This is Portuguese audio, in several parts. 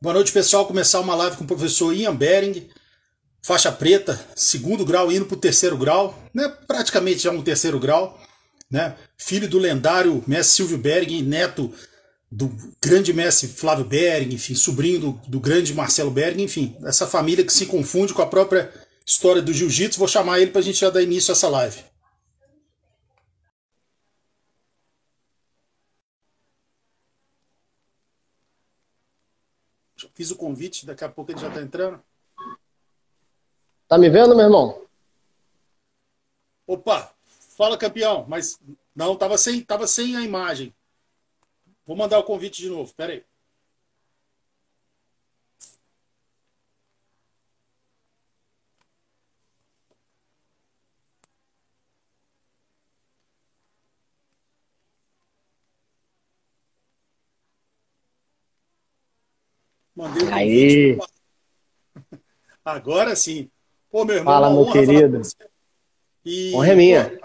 Boa noite, pessoal. Começar uma live com o professor Ian Bering, faixa preta, segundo grau, indo para o terceiro grau, né? Praticamente já um terceiro grau, né? Filho do lendário mestre Silvio Bering, neto do grande mestre Flávio Bering, enfim, sobrinho do grande Marcelo Bering, enfim, essa família que se confunde com a própria história do jiu-jitsu. Vou chamar ele para a gente já dar início a essa live. Fiz o convite, daqui a pouco ele já está entrando. Tá me vendo, meu irmão? Opa, fala, campeão, mas não, tava sem a imagem. Vou mandar o convite de novo, pera aí. Mandei o convite. Aí, Agora sim. Pô, meu irmão, fala, uma meu honra falar com querido. você. Honra é E, pô, minha.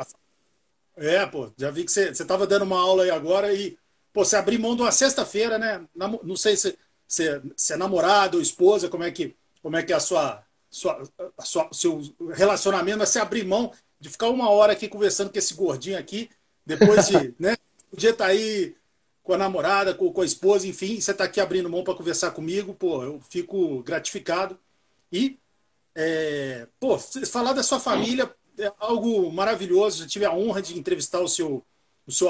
pô, já vi que você tava dando uma aula aí agora e, pô, você abriu mão de uma sexta-feira, né? Não sei se é namorado ou esposa, como é que é seu relacionamento, mas você abrir mão de ficar uma hora aqui conversando com esse gordinho aqui, depois de, né? Podia estar aí com a namorada, com a esposa, enfim, você está aqui abrindo mão para conversar comigo, pô, eu fico gratificado. E pô, falar da sua família é algo maravilhoso. Já tive a honra de entrevistar o seu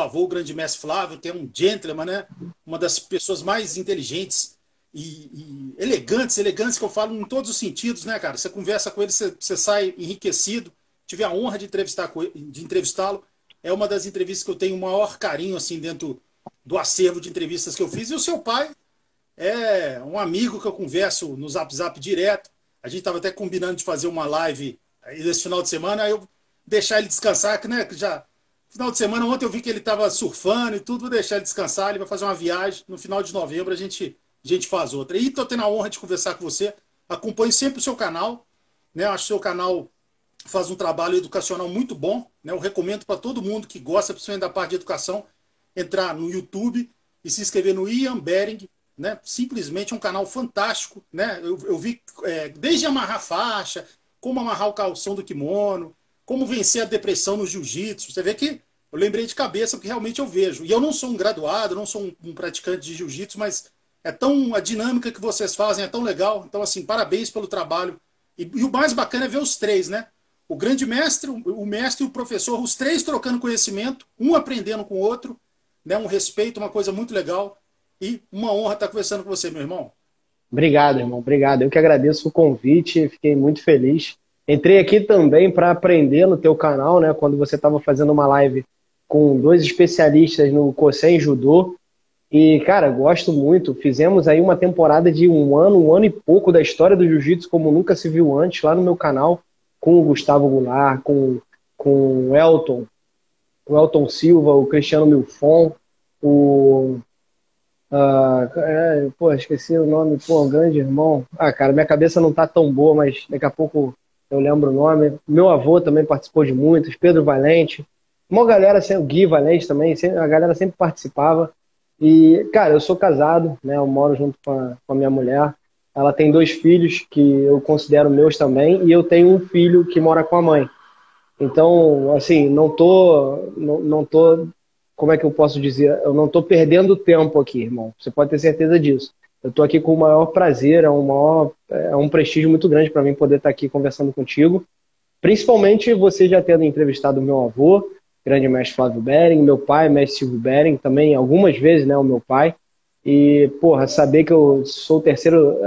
avô, o grande mestre Flávio, que é um gentleman, né? Uma das pessoas mais inteligentes e elegantes que eu falo em todos os sentidos, né, cara? Você conversa com ele, você sai enriquecido. Tive a honra de entrevistá-lo. É uma das entrevistas que eu tenho o maior carinho, assim, dentro do acervo de entrevistas que eu fiz. E o seu pai é um amigo que eu converso no Zap Zap direto. A gente estava até combinando de fazer uma live aí nesse final de semana, aí eu deixar ele descansar, que, né, já final de semana, ontem eu vi que ele estava surfando e tudo, vou deixar ele descansar, ele vai fazer uma viagem, no final de novembro a gente faz outra. E estou tendo a honra de conversar com você, acompanho sempre o seu canal, né, acho que o seu canal faz um trabalho educacional muito bom, né, eu recomendo para todo mundo que gosta, principalmente da parte de educação, entrar no YouTube e se inscrever no Ian Bering, né? Simplesmente um canal fantástico, né? Eu vi desde amarrar faixa, como amarrar o calção do kimono, como vencer a depressão no jiu-jitsu. Você vê que eu lembrei de cabeça porque realmente eu vejo. E eu não sou um graduado, não sou um praticante de jiu-jitsu, mas a dinâmica que vocês fazem é tão legal. Então, assim, parabéns pelo trabalho. E o mais bacana é ver os três, né? O grande mestre, o mestre e o professor, os três trocando conhecimento, um aprendendo com o outro, né? Um respeito, uma coisa muito legal. E uma honra estar conversando com você, meu irmão. Obrigado, irmão. Obrigado. Eu que agradeço o convite, fiquei muito feliz. Entrei aqui também para aprender no teu canal, né? Quando você estava fazendo uma live com dois especialistas no Kosen Judô. E, cara, gosto muito. Fizemos aí uma temporada de um ano e pouco da história do jiu-jitsu, como nunca se viu antes, lá no meu canal, com o Gustavo Goulart, com o Elton Silva, o Cristiano Milfon, o pô, esqueci o nome, pô, grande irmão. Ah, cara, minha cabeça não tá tão boa, mas daqui a pouco eu lembro o nome. Meu avô também participou de muitos, Pedro Valente. Uma galera, o Gui Valente também, a galera sempre participava. E, cara, eu sou casado, né? Eu moro junto com a minha mulher. Ela tem dois filhos que eu considero meus também, e eu tenho um filho que mora com a mãe. Então, assim, não tô, como é que eu posso dizer? Eu não tô perdendo tempo aqui, irmão. Você pode ter certeza disso. Eu tô aqui com o maior prazer, é um prestígio muito grande para mim poder estar aqui conversando contigo. Principalmente você já tendo entrevistado o meu avô, grande mestre Flávio Bering, meu pai, mestre Silvio Bering, também algumas vezes, né, o meu pai. E, porra, saber que eu sou o terceiro,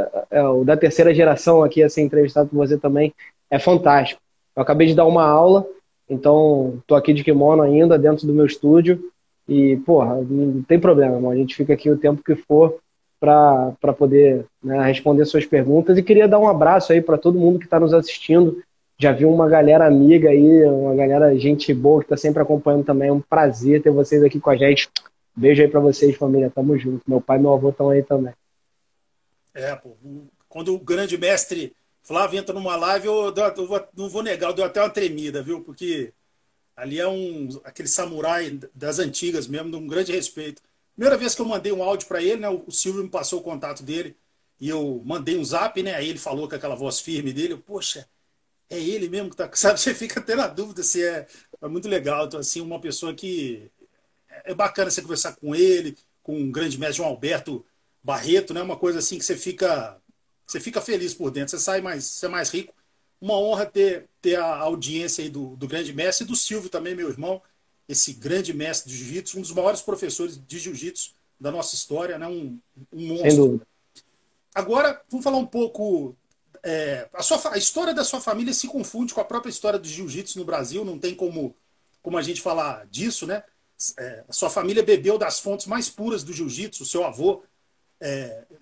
o da terceira geração aqui a ser entrevistado por você também é fantástico. Eu acabei de dar uma aula, então tô aqui de kimono ainda dentro do meu estúdio e, porra, não tem problema, irmão. A gente fica aqui o tempo que for para poder, né, responder suas perguntas. E queria dar um abraço aí para todo mundo que está nos assistindo. Já vi uma galera amiga aí, uma galera gente boa que está sempre acompanhando também. É um prazer ter vocês aqui com a gente. Beijo aí para vocês, família. Tamo junto. Meu pai e meu avô estão aí também. Pô, quando o grande mestre Flávio entra numa live, não vou negar, eu dou até uma tremida, viu? Porque ali é aquele samurai das antigas mesmo, de um grande respeito. Primeira vez que eu mandei um áudio para ele, né? O Silvio me passou o contato dele. e eu mandei um zap, né? Aí ele falou com aquela voz firme dele, poxa, é ele mesmo que tá, sabe? Você fica até na dúvida se é muito legal. Então, assim, uma pessoa que é bacana você conversar com ele, com o grande mestre João Alberto Barreto, né? Uma coisa assim que você fica feliz por dentro, você é mais rico. Uma honra ter a audiência aí do grande mestre e do Silvio também, meu irmão, esse grande mestre de jiu-jitsu, um dos maiores professores de jiu-jitsu da nossa história, né? Um Sem monstro. dúvida. Agora, vamos falar um pouco. A história da sua família se confunde com a própria história do jiu-jitsu no Brasil, não tem como a gente falar disso, né? A sua família bebeu das fontes mais puras do jiu-jitsu, o seu avô,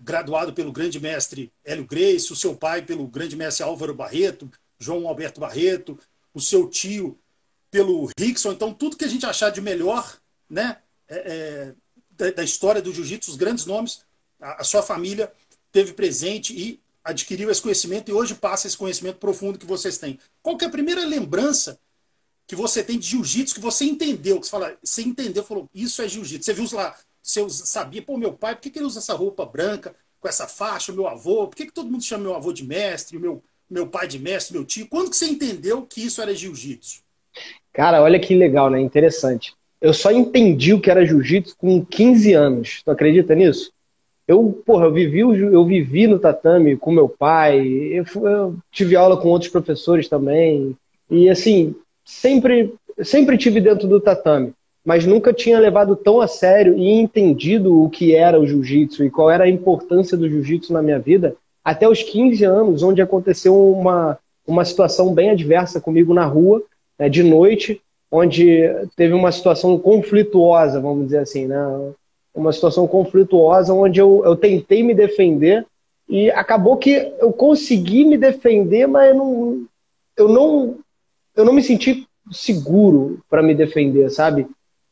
graduado pelo grande mestre Hélio Gracie, o seu pai pelo grande mestre Álvaro Barreto, João Alberto Barreto, o seu tio pelo Rickson. Então, tudo que a gente achar de melhor, né, da história do jiu-jitsu, os grandes nomes, a sua família teve presente e adquiriu esse conhecimento e hoje passa esse conhecimento profundo que vocês têm. Qual que é a primeira lembrança que você tem de jiu-jitsu que você entendeu? Que você entendeu, falou, isso é jiu-jitsu. Você viu lá, você sabia, pô, meu pai, por que ele usa essa roupa branca, com essa faixa, o meu avô, por que todo mundo chama meu avô de mestre, meu pai de mestre, meu tio? Quando que você entendeu que isso era jiu-jitsu? Cara, olha que legal, né? Interessante. Eu só entendi o que era jiu-jitsu com 15 anos. Tu acredita nisso? Eu vivi no tatame com meu pai, eu tive aula com outros professores também, e assim, sempre tive dentro do tatame, mas nunca tinha levado tão a sério e entendido o que era o jiu-jitsu e qual era a importância do jiu-jitsu na minha vida, até os 15 anos, onde aconteceu uma situação bem adversa comigo na rua, né, de noite, onde teve uma situação conflituosa, vamos dizer assim, né? Uma situação conflituosa onde eu tentei me defender e acabou que eu consegui me defender, mas eu não me senti seguro para me defender, sabe?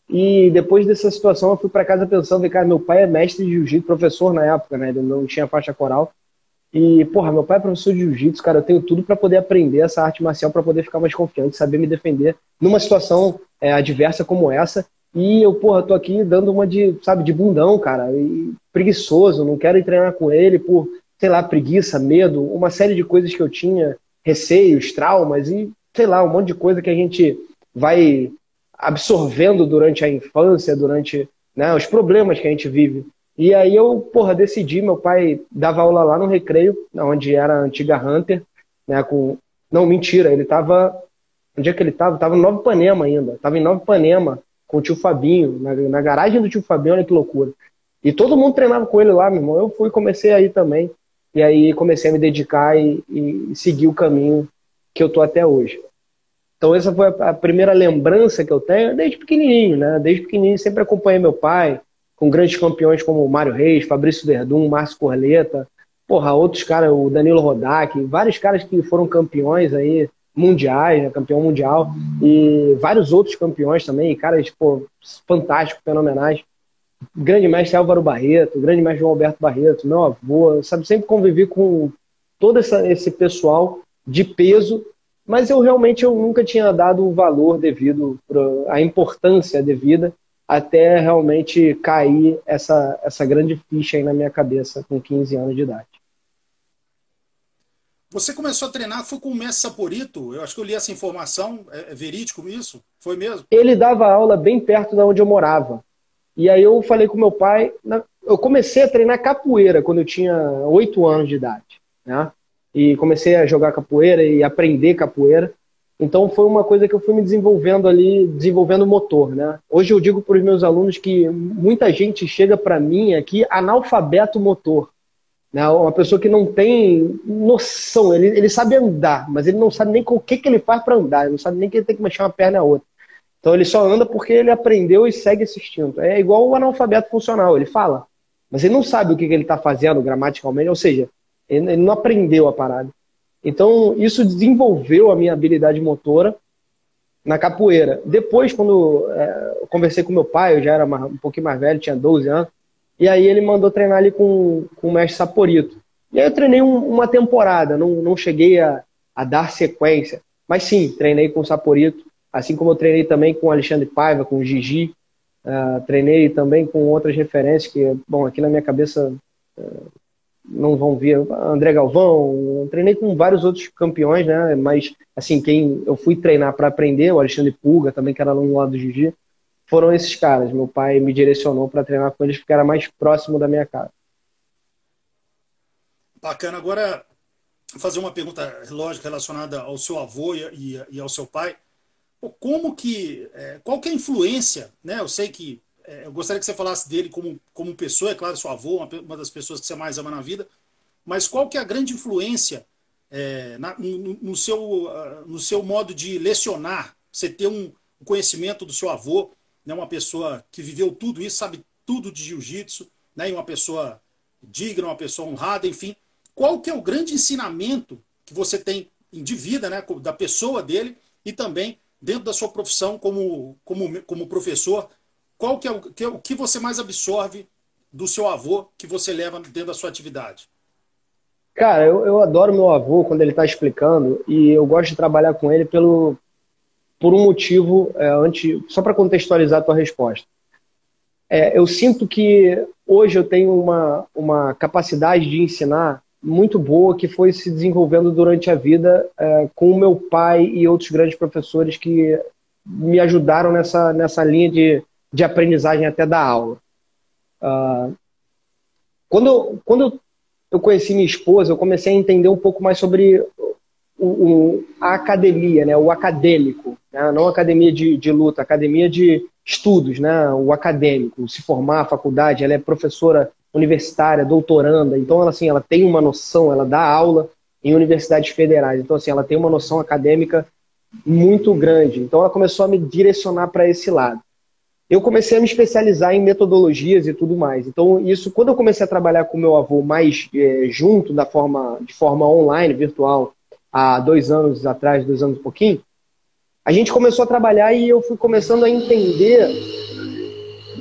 E depois dessa situação eu fui para casa pensando, cara, meu pai é mestre de jiu-jitsu, professor na época, né? Ele não tinha faixa coral. E, porra, meu pai é professor de jiu-jitsu, cara, eu tenho tudo para poder aprender essa arte marcial, para poder ficar mais confiante, saber me defender numa situação adversa como essa. E eu, porra, tô aqui dando uma de bundão, cara, e preguiçoso, não quero ir treinar com ele por, sei lá, preguiça, medo, uma série de coisas que eu tinha, receios, traumas e, sei lá, um monte de coisa que a gente vai absorvendo durante a infância, durante, né, os problemas que a gente vive. E aí eu, porra, decidi, meu pai dava aula lá no Recreio, onde era a antiga Hunter, né, não, mentira, ele tava, onde é que ele tava? Tava em Nova Ipanema ainda, tava em Nova Ipanema, com o tio Fabinho, na garagem do tio Fabinho, olha que loucura. E todo mundo treinava com ele lá, meu irmão. Eu fui, comecei aí também. E aí comecei a me dedicar e seguir o caminho que eu tô até hoje. Então essa foi a primeira lembrança que eu tenho desde pequenininho, né? Desde pequenininho sempre acompanhei meu pai, com grandes campeões como Mário Reis, Fabrício Verdun, Márcio Corleta, porra, outros caras, o Danilo Rodak, vários caras que foram campeões aí, mundiais, né, campeão mundial, e vários outros campeões também, caras, pô, fantásticos, fenomenais. O grande mestre Álvaro Barreto, o grande mestre João Alberto Barreto, meu avô, sabe, sempre convivi com todo esse pessoal de peso, mas eu nunca tinha dado o valor devido, a importância devida, até realmente cair essa grande ficha aí na minha cabeça com 15 anos de idade. Você começou a treinar, foi com o mestre Saporito? Eu acho que eu li essa informação, é verídico isso? Foi mesmo? Ele dava aula bem perto de onde eu morava. E aí eu falei com meu pai, eu comecei a treinar capoeira quando eu tinha 8 anos de idade, né? E comecei a jogar capoeira e aprender capoeira. Então foi uma coisa que eu fui me desenvolvendo ali, desenvolvendo o motor, né? Hoje eu digo para os meus alunos que muita gente chega para mim aqui analfabeto motor. Né? Uma pessoa que não tem noção, ele sabe andar, mas ele não sabe nem o que ele faz para andar, ele não sabe nem que ele tem que mexer uma perna a outra. Então ele só anda porque ele aprendeu e segue esse instinto. É igual o analfabeto funcional, ele fala, mas ele não sabe o que ele está fazendo gramaticalmente, ou seja, ele não aprendeu a parada. Então isso desenvolveu a minha habilidade motora na capoeira. Depois, quando eu conversei com meu pai, eu já era um pouquinho mais velho, tinha 12 anos, e aí ele mandou treinar ali com o mestre Saporito. E aí eu treinei uma temporada, não cheguei a dar sequência, mas sim, treinei com o Saporito, assim como eu treinei também com o Alexandre Paiva, com o Gigi, treinei também com outras referências que, bom, aqui na minha cabeça não vão ver, André Galvão, treinei com vários outros campeões, né? Mas, assim, quem eu fui treinar para aprender, o Alexandre Pulga, também, que era aluno lá do Jiu-Jitsu, foram esses caras. Meu pai me direcionou para treinar com eles porque era mais próximo da minha casa. Bacana. Agora, vou fazer uma pergunta lógica relacionada ao seu avô e ao seu pai. Pô, como que, qual que é a influência, né? Eu sei que eu gostaria que você falasse dele como pessoa, é claro, seu avô, uma das pessoas que você mais ama na vida, mas qual que é a grande influência no seu modo de lecionar? Você ter um conhecimento do seu avô, né? Uma pessoa que viveu tudo isso, sabe tudo de jiu-jitsu, né? E uma pessoa digna, uma pessoa honrada, enfim. Qual que é o grande ensinamento que você tem de vida, né? Da pessoa dele e também dentro da sua profissão como professor? Qual que é o que você mais absorve do seu avô que você leva dentro da sua atividade? Cara, eu adoro meu avô quando ele está explicando e eu gosto de trabalhar com ele por um motivo, só para contextualizar a tua resposta. Eu sinto que hoje eu tenho uma capacidade de ensinar muito boa que foi se desenvolvendo durante a vida com o meu pai e outros grandes professores que me ajudaram nessa linha de aprendizagem até da aula. Quando eu conheci minha esposa, eu comecei a entender um pouco mais sobre a academia, né? O acadêmico, né? Não academia de luta, academia de estudos, né? O acadêmico, se formar, a faculdade, ela é professora universitária, doutoranda, então ela tem uma noção, ela dá aula em universidades federais, então assim, ela tem uma noção acadêmica muito grande, então ela começou a me direcionar para esse lado. Eu comecei a me especializar em metodologias e tudo mais. Então, isso, quando eu comecei a trabalhar com meu avô mais junto de forma online, virtual, há 2 anos atrás, 2 anos e pouquinho, a gente começou a trabalhar e eu fui começando a entender...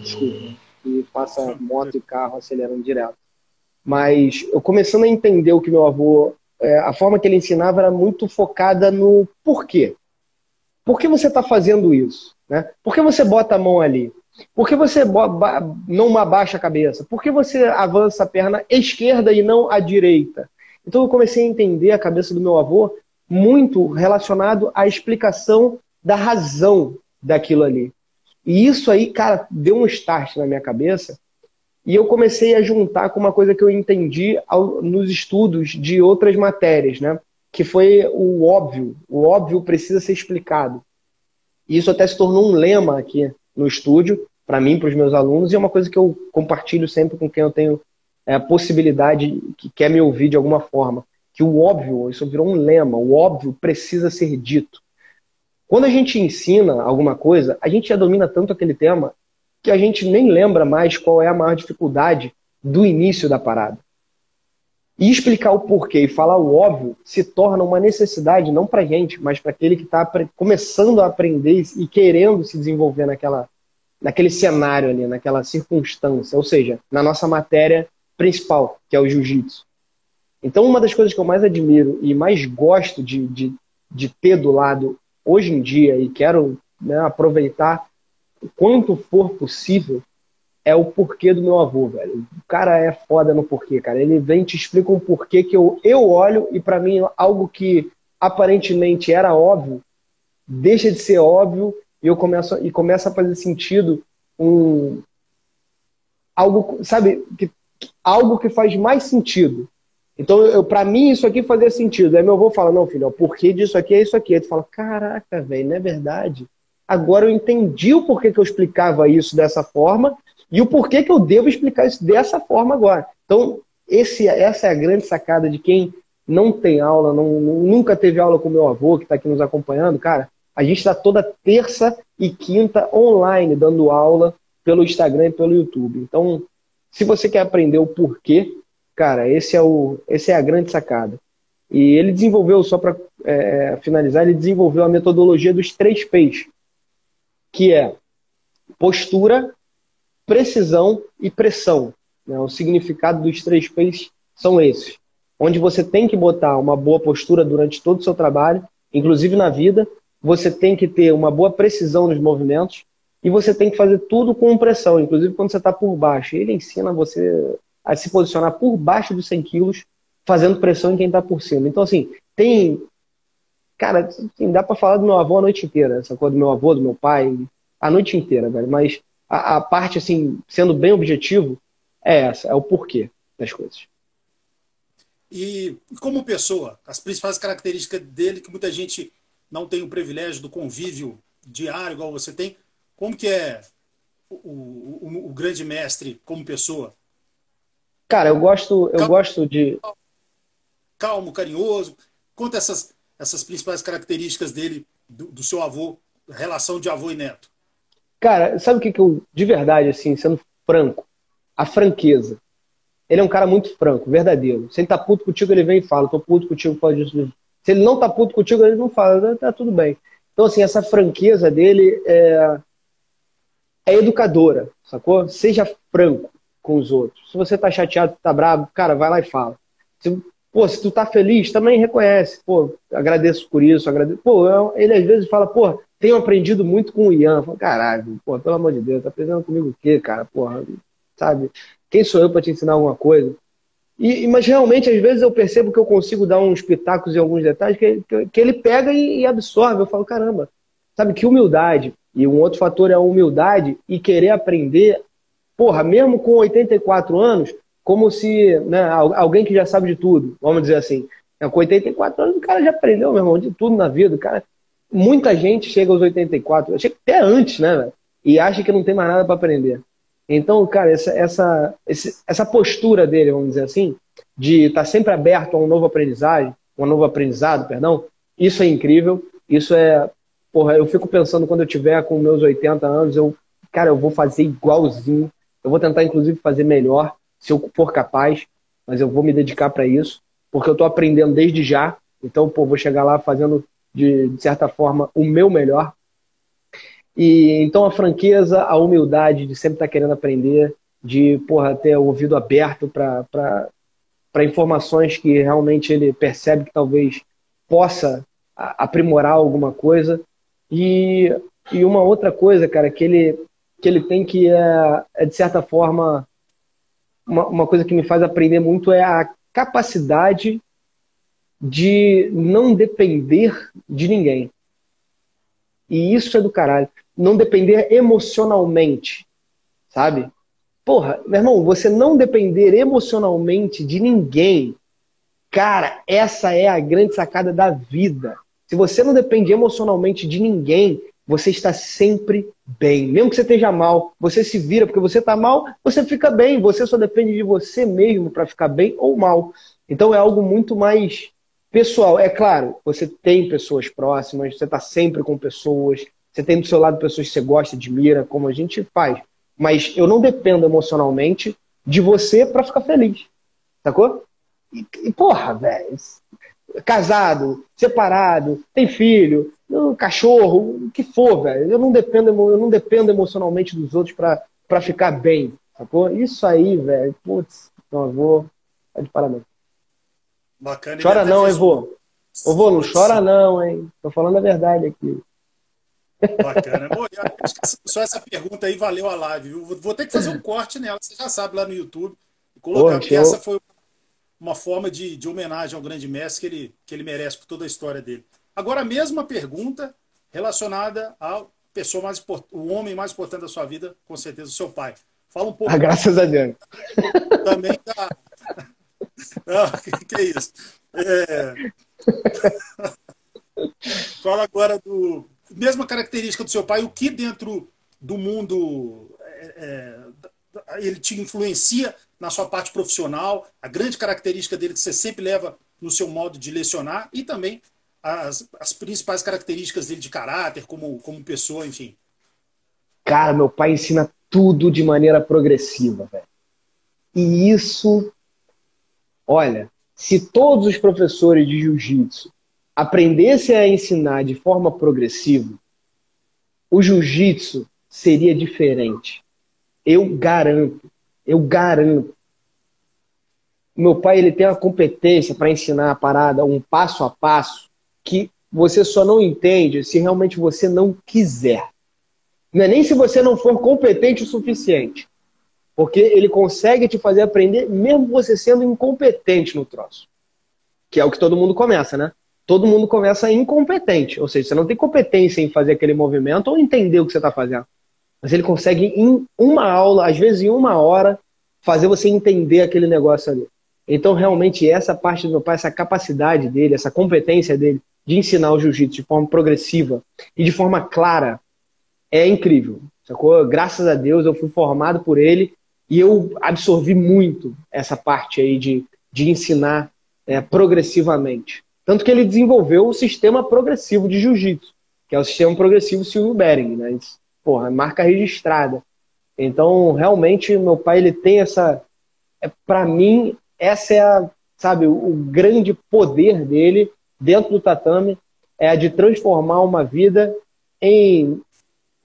Desculpa, que passa moto e carro acelerando direto. Mas eu começando a entender o que meu avô... a forma que ele ensinava era muito focada no porquê. Por que você está fazendo isso? Né? Por que você bota a mão ali? Por que você não abaixa a cabeça? Por que você avança a perna esquerda e não a direita? Então eu comecei a entender a cabeça do meu avô muito relacionado à explicação da razão daquilo ali. E isso aí, cara, deu um start na minha cabeça e eu comecei a juntar com uma coisa que eu entendi nos estudos de outras matérias, né? Que foi o óbvio. O óbvio precisa ser explicado. E isso até se tornou um lema aqui no estúdio, para mim, para os meus alunos, e é uma coisa que eu compartilho sempre com quem eu tenho a possibilidade, que quer me ouvir de alguma forma, que o óbvio, isso virou um lema, o óbvio precisa ser dito. Quando a gente ensina alguma coisa, a gente já domina tanto aquele tema que a gente nem lembra mais qual é a maior dificuldade do início da parada. E explicar o porquê e falar o óbvio se torna uma necessidade não para a gente, mas para aquele que está começando a aprender e querendo se desenvolver naquele cenário ali, naquela circunstância, ou seja, na nossa matéria principal, que é o jiu-jitsu. Então, uma das coisas que eu mais admiro e mais gosto de ter do lado hoje em dia e quero, né, aproveitar o quanto for possível, é o porquê do meu avô, velho. O cara é foda no porquê, cara. Ele vem e te explica um porquê que eu olho e pra mim algo que aparentemente era óbvio, deixa de ser óbvio e começa a fazer sentido algo, sabe, algo que faz mais sentido. Então, pra mim, isso aqui fazia sentido. Aí meu avô fala, não, filho, o porquê disso aqui é isso aqui. Aí tu fala, caraca, velho, não é verdade? Agora eu entendi o porquê que eu explicava isso dessa forma e o porquê que eu devo explicar isso dessa forma agora. Então, essa é a grande sacada de quem não tem aula, nunca teve aula com o meu avô, que está aqui nos acompanhando. Cara, a gente está toda terça e quinta online dando aula pelo Instagram e pelo YouTube. Então, se você quer aprender o porquê, cara, essa é a grande sacada. E ele desenvolveu, só para finalizar, ele desenvolveu a metodologia dos 3 P's, que é postura, precisão e pressão. Né? O significado dos 3 P's são esses. Onde você tem que botar uma boa postura durante todo o seu trabalho, inclusive na vida, você tem que ter uma boa precisão nos movimentos e você tem que fazer tudo com pressão, inclusive quando você está por baixo. Ele ensina você a se posicionar por baixo dos 100 quilos, fazendo pressão em quem está por cima. Então, assim, tem... Cara, assim, dá pra falar do meu avô a noite inteira, essa coisa do meu avô, do meu pai, a noite inteira, velho. Mas a parte, assim, sendo bem objetivo, é essa, é o porquê das coisas. E como pessoa, as principais características dele, que muita gente não tem o privilégio do convívio diário, igual você tem, como que é o grande mestre como pessoa? Cara, eu gosto de... Calmo, carinhoso. Conta essas principais características dele, do seu avô, relação de avô e neto. Cara, sabe o que eu, de verdade, assim, sendo franco, a franqueza. Ele é um cara muito franco, verdadeiro. Se ele tá puto contigo, ele vem e fala, tô puto contigo, pode disso, disso. Se ele não tá puto contigo, ele não fala, tá tudo bem. Então, assim, essa franqueza dele é educadora, sacou? Seja franco com os outros. Se você tá chateado, tá bravo, cara, vai lá e fala. Se tu tá feliz, também reconhece. Pô, agradeço por isso, agradeço. Pô, ele às vezes fala, pô, tenho aprendido muito com o Ian. Eu falo, caralho, pô, pelo amor de Deus, tá aprendendo comigo o quê, cara? Porra, sabe? Quem sou eu pra te ensinar alguma coisa? Mas realmente, às vezes eu percebo que eu consigo dar uns pitacos em alguns detalhes que ele pega e absorve. Eu falo, caramba, sabe, que humildade. E um outro fator é a humildade e querer aprender, porra, mesmo com 84 anos, como se, né, alguém que já sabe de tudo, vamos dizer assim. Com 84 anos, o cara já aprendeu, meu irmão, de tudo na vida. O cara, muita gente chega aos 84, chega até antes, né, velho? E acha que não tem mais nada para aprender. Então, cara, essa postura dele, vamos dizer assim, de estar sempre aberto a um novo aprendizado, perdão, isso é incrível. Isso é, porra, eu fico pensando quando eu tiver com meus 80 anos, cara, eu vou fazer igualzinho. Eu vou tentar, inclusive, fazer melhor, se eu for capaz, mas eu vou me dedicar para isso, porque eu estou aprendendo desde já. Então, pô, vou chegar lá fazendo, de certa forma, o meu melhor. E então a franqueza, a humildade de sempre estar querendo aprender, de, porra, ter o ouvido aberto para informações que realmente ele percebe que talvez possa aprimorar alguma coisa. E, e uma outra coisa, cara, que ele tem que de certa forma, uma coisa que me faz aprender muito é a capacidade de não depender de ninguém. E isso é do caralho. Não depender emocionalmente, sabe? Porra, meu irmão, você não depender emocionalmente de ninguém, cara, essa é a grande sacada da vida. Se você não depende emocionalmente de ninguém, você está sempre bem. Mesmo que você esteja mal, você se vira, porque você está mal, você fica bem. Você só depende de você mesmo para ficar bem ou mal. Então é algo muito mais pessoal. É claro, você tem pessoas próximas, você está sempre com pessoas, você tem do seu lado pessoas que você gosta, admira, como a gente faz. Mas eu não dependo emocionalmente de você para ficar feliz. Sacou? E porra, velho, casado, separado, tem filho, cachorro, o que for, velho. Eu não dependo emocionalmente dos outros pra ficar bem, sacou? Isso aí, velho, putz, meu avô, tá de parabéns. Bacana. Chora não, hein, vô? Ô, vô, não chora não, hein? Tô falando a verdade aqui. Bacana. Bom, eu acho que só essa pergunta aí valeu a live, viu? Vou ter que fazer um corte nela, você já sabe, lá no YouTube, e colocar, porque essa foi uma forma de homenagem ao grande mestre que ele merece por toda a história dele. Agora, a mesma pergunta relacionada ao o homem mais importante da sua vida, com certeza, o seu pai. Fala um pouco. Graças a Deus. Também da... que é isso? Fala agora mesma característica do seu pai, o que dentro do mundo ele te influencia na sua parte profissional, a grande característica dele que você sempre leva no seu modo de lecionar e também as principais características dele de caráter, como pessoa, enfim. Cara, meu pai ensina tudo de maneira progressiva, velho. E isso, olha, se todos os professores de jiu-jitsu aprendessem a ensinar de forma progressiva, o jiu-jitsu seria diferente. Eu garanto. Eu garanto. Meu pai, ele tem uma competência para ensinar a parada, um passo a passo, que você só não entende se realmente você não quiser. Não é nem se você não for competente o suficiente. Porque ele consegue te fazer aprender mesmo você sendo incompetente no troço. Que é o que todo mundo começa, né? Todo mundo começa incompetente. Ou seja, você não tem competência em fazer aquele movimento ou entender o que você está fazendo. Mas ele consegue, em uma aula, às vezes em uma hora, fazer você entender aquele negócio ali. Então, realmente, essa parte do meu pai, essa capacidade dele, essa competência dele de ensinar o jiu-jitsu de forma progressiva e de forma clara é incrível. Sacou? Graças a Deus, eu fui formado por ele e eu absorvi muito essa parte aí de ensinar progressivamente. Tanto que ele desenvolveu o sistema progressivo de jiu-jitsu, que é o sistema progressivo Silvio Bering, né? Porra, marca registrada. Então, realmente, meu pai, ele tem essa... Para mim, essa é sabe, o grande poder dele dentro do tatame, é a de transformar uma vida em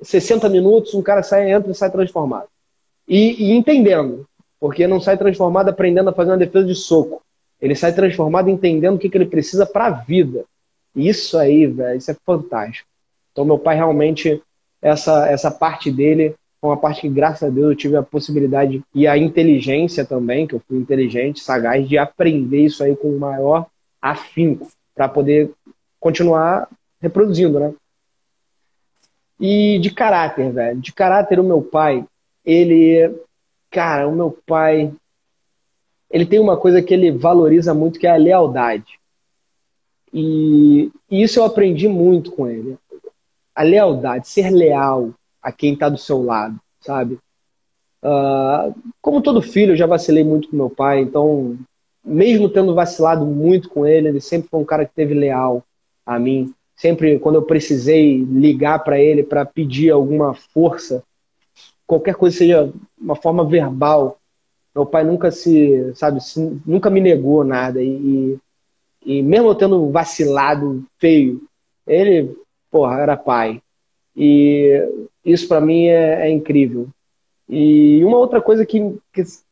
60 minutos, um cara entra e sai transformado. E entendendo, porque não sai transformado aprendendo a fazer uma defesa de soco. Ele sai transformado entendendo o que ele precisa para a vida. Isso aí, velho, isso é fantástico. Então, meu pai realmente, essa parte dele, foi uma parte que, graças a Deus, eu tive a possibilidade e a inteligência também, que eu fui inteligente, sagaz, de aprender isso aí com o maior afinco, para poder continuar reproduzindo, né? E de caráter, velho. De caráter, o meu pai, cara, o meu pai, ele tem uma coisa que ele valoriza muito, que é a lealdade. E isso eu aprendi muito com ele. A lealdade, ser leal a quem está do seu lado, sabe? Como todo filho, eu já vacilei muito com meu pai, então, mesmo tendo vacilado muito com ele, ele sempre foi um cara que teve leal a mim. Sempre, quando eu precisei ligar para ele para pedir alguma força, qualquer coisa seja uma forma verbal, meu pai nunca nunca me negou nada. E mesmo eu tendo vacilado feio, ele, porra, era pai. E isso para mim é incrível. E uma outra coisa que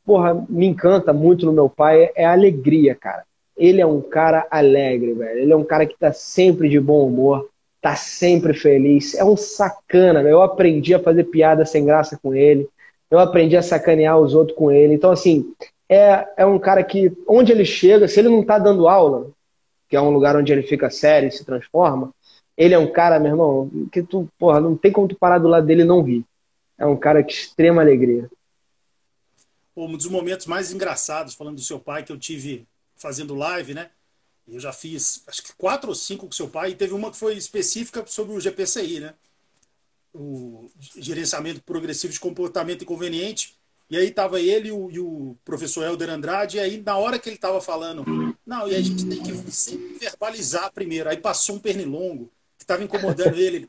porra, me encanta muito no meu pai é a alegria, cara. Ele é um cara alegre, velho. Ele é um cara que tá sempre de bom humor, tá sempre feliz. É um sacana, velho. Eu aprendi a fazer piada sem graça com ele. Eu aprendi a sacanear os outros com ele. Então, assim, é um cara que, onde ele chega, se ele não tá dando aula, que é um lugar onde ele fica sério e se transforma, ele é um cara, meu irmão, que tu, porra, não tem como tu parar do lado dele e não rir. É um cara de extrema alegria. Um dos momentos mais engraçados, falando do seu pai, que eu tive fazendo live, né? Eu já fiz, acho que 4 ou 5 com seu pai, e teve uma que foi específica sobre o GPCI, né? O gerenciamento progressivo de comportamento inconveniente. E aí tava ele e o professor Helder Andrade, e aí na hora que ele tava falando, não, e a gente tem que sempre verbalizar primeiro. Aí passou um pernilongo que tava incomodando ele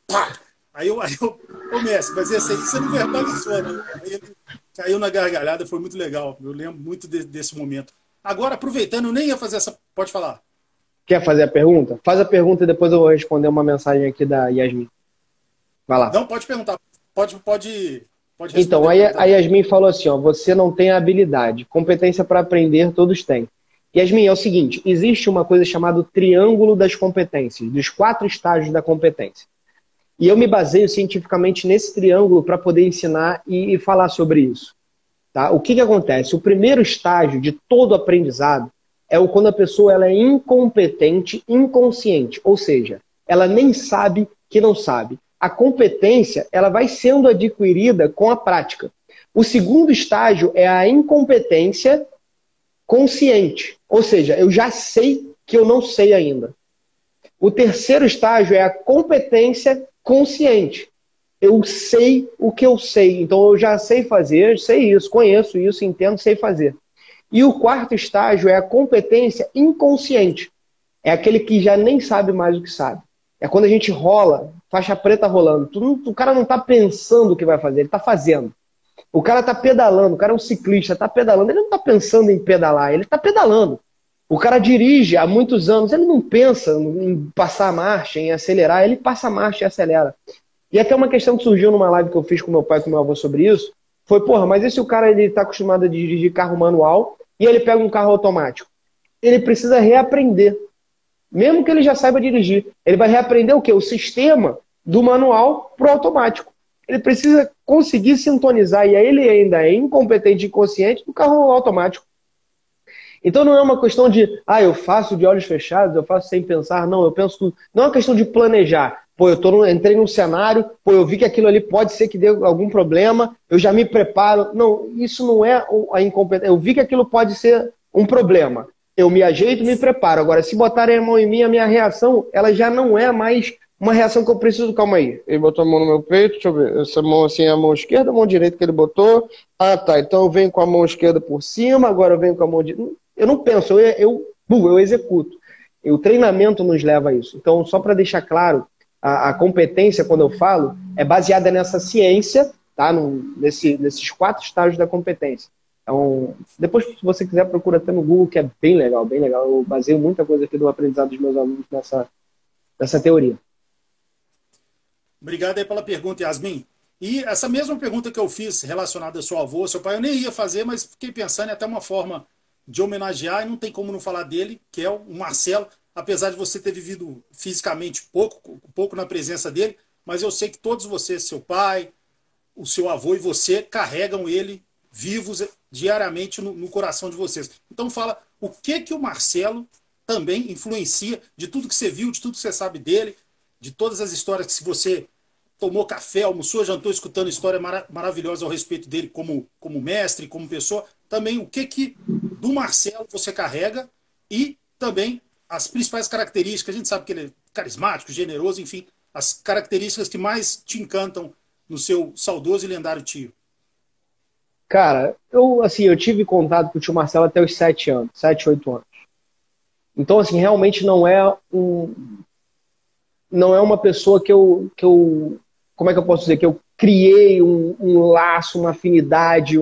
pá! Aí eu, ô mestre, mas esse aí você não verbalizou, né? Aí ele caiu na gargalhada, foi muito legal. Eu lembro muito desse momento. Agora, aproveitando, eu nem ia fazer essa... Pode falar. Quer fazer a pergunta? Faz a pergunta e depois eu vou responder uma mensagem aqui da Yasmin. Vai lá. Não, pode perguntar. Pode responder. Então, a Yasmin falou assim, ó, você não tem habilidade. Competência para aprender, todos têm. Yasmin, é o seguinte, existe uma coisa chamada triângulo das competências, dos 4 estágios da competência. E eu me baseio cientificamente nesse triângulo para poder ensinar e falar sobre isso. Tá? O que acontece? O primeiro estágio de todo aprendizado é quando a pessoa ela é incompetente, inconsciente. Ou seja, ela nem sabe que não sabe. A competência ela vai sendo adquirida com a prática. O segundo estágio é a incompetência consciente. Ou seja, eu já sei que eu não sei ainda. O terceiro estágio é a competência consciente. Eu sei o que eu sei, então eu já sei fazer, sei isso, conheço isso, entendo, sei fazer. E o quarto estágio é a competência inconsciente. É aquele que já nem sabe mais o que sabe. É quando a gente rola, faixa preta rolando. O cara não está pensando o que vai fazer, ele está fazendo. O cara está pedalando, o cara é um ciclista, está pedalando, ele não está pensando em pedalar, ele está pedalando. O cara dirige há muitos anos, ele não pensa em passar a marcha, em acelerar, ele passa a marcha e acelera. E até uma questão que surgiu numa live que eu fiz com meu pai e com meu avô sobre isso, foi, porra, mas e se o cara está acostumado a dirigir carro manual e ele pega um carro automático? Ele precisa reaprender. Mesmo que ele já saiba dirigir, ele vai reaprender o quê? O sistema do manual para o automático. ele precisa conseguir sintonizar, e aí ele ainda é incompetente e inconsciente do carro automático. Então não é uma questão de, eu faço de olhos fechados, eu faço sem pensar. Não, eu penso, não é uma questão de planejar. Pô, entrei num cenário, pô, eu vi que aquilo ali pode ser que dê algum problema, eu já me preparo. Não, isso não é a incompetência. Eu vi que aquilo pode ser um problema. Eu me ajeito e me preparo. Agora, se botarem a mão em mim, a minha reação, ela já não é mais uma reação que eu preciso. Calma aí. Ele botou a mão no meu peito, deixa eu ver. Essa mão assim é a mão esquerda, a mão direita que ele botou. Ah, tá. Então eu venho com a mão esquerda por cima, agora eu venho com a mão direita. Eu não penso, eu executo. E o treinamento nos leva a isso. Então, só para deixar claro, a competência, quando eu falo, é baseada nessa ciência, tá? Nesses 4 estágios da competência. Então, depois, se você quiser, procura até no Google, que é bem legal, bem legal. Eu baseio muita coisa aqui do aprendizado dos meus alunos nessa teoria. Obrigado aí pela pergunta, Yasmin. E essa mesma pergunta que eu fiz relacionada ao seu avô, seu pai, eu nem ia fazer, mas fiquei pensando em até uma forma de homenagear, e não tem como não falar dele, que é o Marcelo, apesar de você ter vivido fisicamente pouco na presença dele, mas eu sei que todos vocês, seu pai, o seu avô e você, carregam ele vivos diariamente no coração de vocês. Então fala, o que o Marcelo também influencia de tudo que você viu, de tudo que você sabe dele, de todas as histórias que você tomou café, almoçou, jantou, escutando história maravilhosa ao respeito dele como mestre, como pessoa. Também o que do Marcelo você carrega e também as principais características. A gente sabe que ele é carismático, generoso, enfim, as características que mais te encantam no seu saudoso e lendário tio. Cara, eu tive contato com o tio Marcelo até os 7 anos, 7, 8 anos. Então, assim, realmente não é uma pessoa que eu como é que eu posso dizer, que eu criei um laço, uma afinidade,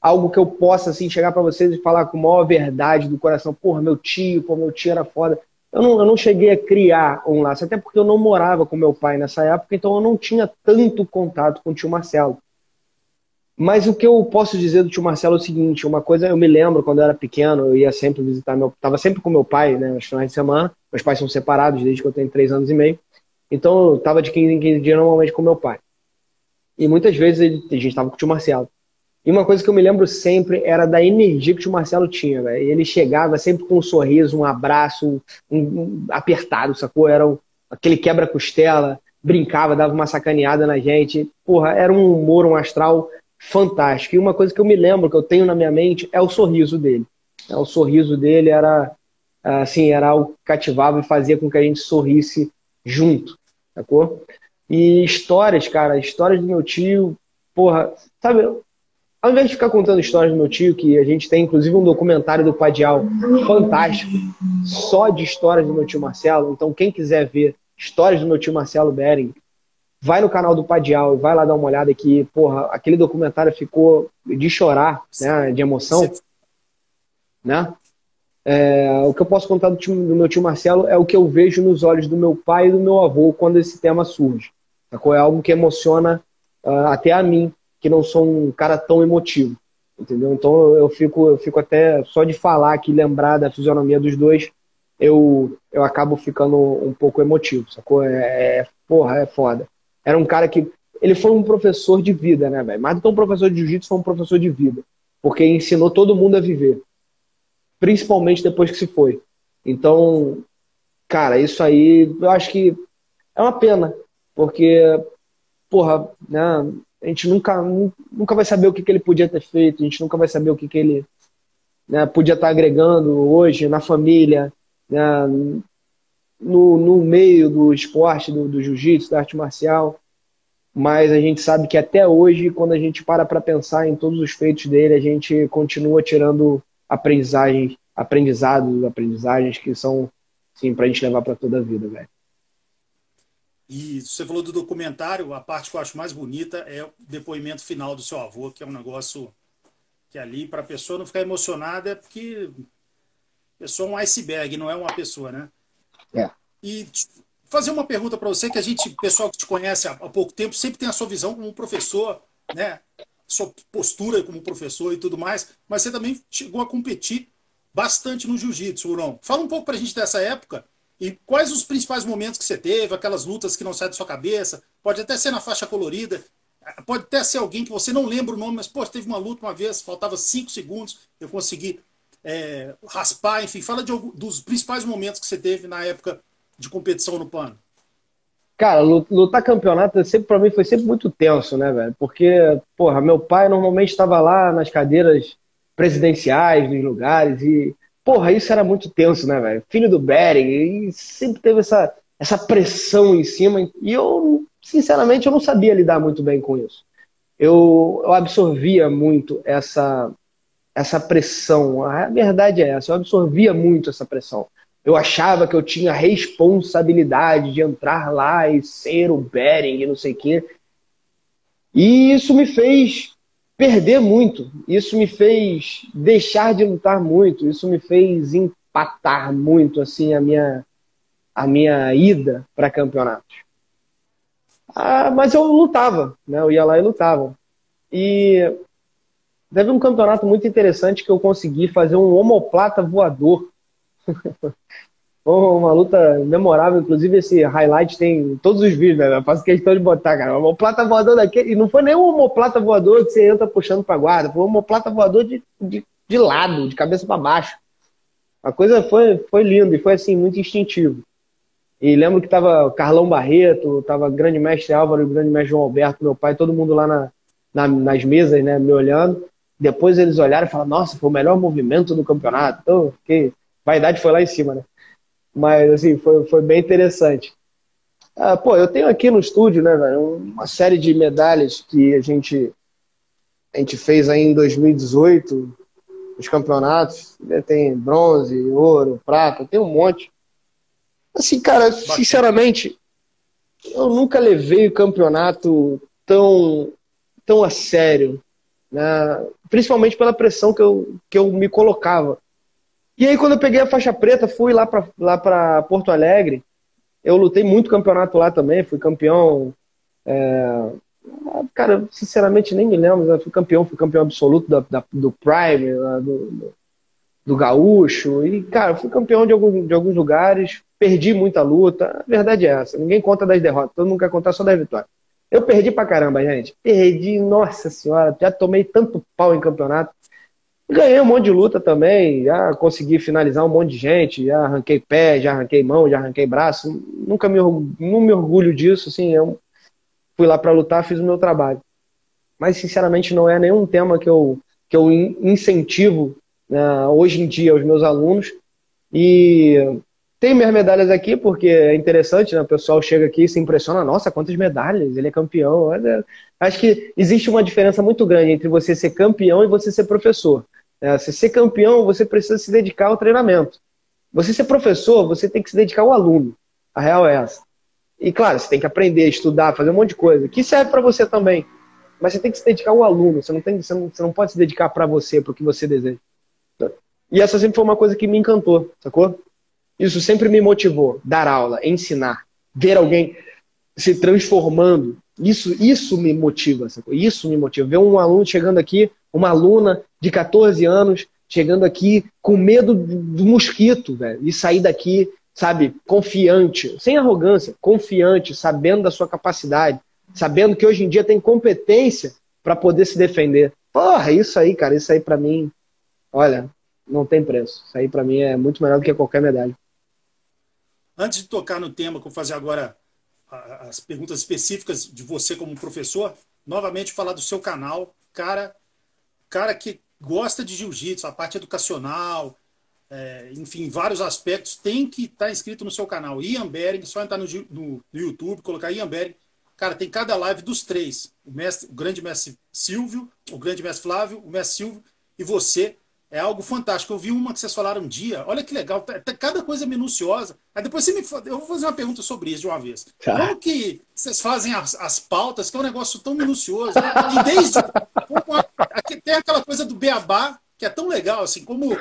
algo que eu possa, assim, chegar para vocês e falar com a maior verdade do coração. Porra, meu tio era foda. Eu não cheguei a criar um laço, até porque eu não morava com meu pai nessa época, então eu não tinha tanto contato com o tio Marcelo. Mas o que eu posso dizer do tio Marcelo é o seguinte, uma coisa eu me lembro quando eu era pequeno, eu ia sempre visitar estava sempre com meu pai, né, nos finais de semana. Meus pais são separados desde que eu tenho 3 anos e meio. Então eu estava de 15 em 15 dias normalmente com meu pai. E muitas vezes a gente estava com o tio Marcelo. E uma coisa que eu me lembro sempre era da energia que o tio Marcelo tinha, velho. Ele chegava sempre com um sorriso, um abraço, um apertado, sacou? Aquele quebra-costela, brincava, dava uma sacaneada na gente. Porra, era um humor, um astral fantástico. E uma coisa que eu me lembro, que eu tenho na minha mente, é o sorriso dele. O sorriso dele era algo que cativava e fazia com que a gente sorrisse junto, sacou? E histórias, cara, histórias do meu tio, porra, sabe, ao invés de ficar contando histórias do meu tio, que a gente tem inclusive um documentário do Padial fantástico, só de histórias do meu tio Marcelo. Então quem quiser ver histórias do meu tio Marcelo Bering, vai no canal do Padial e vai lá dar uma olhada que, porra, aquele documentário ficou de chorar, né, de emoção, né? O que eu posso contar do meu tio Marcelo é o que eu vejo nos olhos do meu pai e do meu avô quando esse tema surge. É algo que emociona até a mim, que não sou um cara tão emotivo, entendeu? Então eu fico até, só de falar aqui, lembrar da fisionomia dos dois, eu acabo ficando um pouco emotivo, sacou? Porra, é foda. Era um cara que, ele foi um professor de vida, né, velho? Mais do que um professor de jiu-jitsu, foi um professor de vida, porque ensinou todo mundo a viver, principalmente depois que se foi. Então, cara, isso aí, eu acho que é uma pena, porque, porra, né, a gente nunca vai saber o que ele podia ter feito, a gente nunca vai saber o que ele, né, podia estar agregando hoje na família, né, no meio do esporte, do jiu-jitsu, da arte marcial. Mas a gente sabe que até hoje, quando a gente para pensar em todos os feitos dele, a gente continua tirando aprendizagens que são, sim, pra gente levar para toda a vida, velho. E você falou do documentário, a parte que eu acho mais bonita é o depoimento final do seu avô, que é um negócio que ali, para a pessoa não ficar emocionada, é porque a pessoa é um iceberg, não é uma pessoa, né? É. E fazer uma pergunta para você, que a gente, pessoal que te conhece há pouco tempo, sempre tem a sua visão como professor, né? Sua postura como professor e tudo mais, mas você também chegou a competir bastante no jiu-jitsu, Urão. Fala um pouco para a gente dessa época e quais os principais momentos que você teve, aquelas lutas que não saem da sua cabeça, pode até ser na faixa colorida, Pode até ser alguém que você não lembra o nome, mas, pô, teve uma luta uma vez, faltava 5 segundos, eu consegui raspar, enfim. Fala dos principais momentos que você teve na época de competição no pano. Cara, lutar campeonato sempre para mim foi sempre muito tenso, né, velho? Porque, porra, meu pai normalmente estava lá nas cadeiras presidenciais dos lugares e, porra, isso era muito tenso, né, velho? Filho do Bering, e sempre teve essa pressão em cima e eu, sinceramente, eu não sabia lidar muito bem com isso. Eu absorvia muito essa pressão. A verdade é essa, eu absorvia muito essa pressão. Eu achava que eu tinha responsabilidade de entrar lá e ser o Bering e não sei o quê. E isso me fez perder muito. Isso me fez deixar de lutar muito. Isso me fez empatar muito assim a minha ida para campeonatos. Mas eu lutava, né? Eu ia lá e lutava. E teve um campeonato muito interessante que eu consegui fazer um omoplata voador. Uma luta memorável, inclusive esse highlight tem em todos os vídeos, né? Eu faço questão de botar, cara. O omoplata voador daquele. E não foi nem um omoplata voador que você entra puxando pra guarda, foi um omoplata voador de lado, de cabeça para baixo. A coisa foi linda e foi assim, muito instintivo. E lembro que tava o Carlão Barreto, tava o grande mestre Álvaro e o grande mestre João Alberto, meu pai, todo mundo lá nas mesas, né, me olhando. Depois eles olharam e falaram, nossa, foi o melhor movimento do campeonato. Então, vaidade foi lá em cima, né? Mas, assim, foi bem interessante. Pô, eu tenho aqui no estúdio, né, velho, uma série de medalhas que a gente fez aí em 2018, os campeonatos. Tem bronze, ouro, prata, tem um monte. Assim, cara, sinceramente, eu nunca levei o campeonato tão a sério, né? Principalmente pela pressão que eu me colocava. E aí, quando eu peguei a faixa preta, fui lá para Porto Alegre. Eu lutei muito campeonato lá também, fui campeão. Cara, sinceramente nem me lembro. Eu fui campeão absoluto do Prime, do Gaúcho. E, cara, fui campeão de alguns lugares. Perdi muita luta. A verdade é essa. Ninguém conta das derrotas, todo mundo quer contar só das vitórias. Eu perdi pra caramba, gente. Perdi, nossa senhora. Já tomei tanto pau em campeonato. Ganhei um monte de luta também, já consegui finalizar um monte de gente, já arranquei pé, já arranquei mão, já arranquei braço. Não me orgulho disso, assim, eu fui lá para lutar, fiz o meu trabalho. Mas, sinceramente, não é nenhum tema que eu incentivo, né, hoje em dia aos meus alunos. E tenho minhas medalhas aqui, porque é interessante, né? O pessoal chega aqui e se impressiona, nossa, quantas medalhas, ele é campeão. Acho que existe uma diferença muito grande entre você ser campeão e você ser professor. Você ser campeão, você precisa se dedicar ao treinamento. Você ser professor, você tem que se dedicar ao aluno. A real é essa. E claro, você tem que aprender, estudar, fazer um monte de coisa, que serve para você também. Mas você tem que se dedicar ao aluno. Você não pode se dedicar para você, para o que você deseja. E essa sempre foi uma coisa que me encantou, sacou? Isso sempre me motivou. Dar aula, ensinar, ver alguém se transformando. Isso me motiva, sacou? Isso me motiva. Ver um aluno chegando aqui, uma aluna de 14 anos, chegando aqui com medo do mosquito, velho, e sair daqui, sabe, confiante, sem arrogância, confiante, sabendo da sua capacidade, sabendo que hoje em dia tem competência para poder se defender. Porra, isso aí, cara, isso aí pra mim, olha, não tem preço. Isso aí pra mim é muito melhor do que qualquer medalha. Antes de tocar no tema, que eu vou fazer agora as perguntas específicas de você como professor, novamente falar do seu canal, cara que gosta de jiu-jitsu, a parte educacional, enfim, vários aspectos, tem que estar inscrito no seu canal. Ian Bering, só entrar no YouTube, colocar Ian Bering. Cara, tem cada live dos três. O grande mestre Silvio, o grande mestre Flávio, o mestre Silvio e você. É algo fantástico. Eu vi uma que vocês falaram um dia. Olha que legal. Cada coisa minuciosa. Aí depois eu vou fazer uma pergunta sobre isso de uma vez. Tá. Como que vocês fazem as pautas, que é um negócio tão minucioso? E desde... Aqui tem aquela coisa do beabá, que é tão legal, assim, como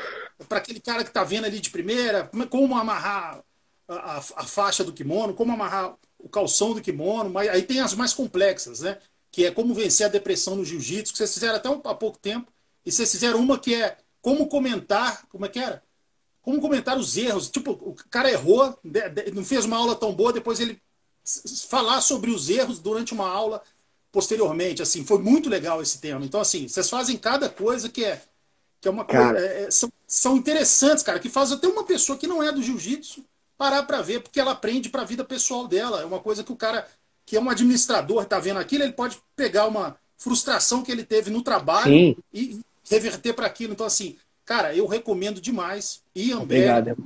para aquele cara que está vendo ali de primeira, como amarrar a faixa do kimono, como amarrar o calção do kimono. Mas aí tem as mais complexas, né? Que é como vencer a depressão no jiu-jitsu, que vocês fizeram até há pouco tempo. E vocês fizeram uma que é como comentar, como é que era? Como comentar os erros. Tipo, o cara errou, não fez uma aula tão boa, depois ele falar sobre os erros durante uma aula. posteriormente, assim, foi muito legal esse tema. Então, assim, vocês fazem cada coisa que é uma coisa, são interessantes, cara, que faz até uma pessoa que não é do jiu-jitsu parar para ver, porque ela aprende para a vida pessoal dela. É uma coisa que o cara que é um administrador está vendo aquilo, ele pode pegar uma frustração que ele teve no trabalho Sim. e reverter para aquilo. Então, assim, cara, eu recomendo demais. Obrigado.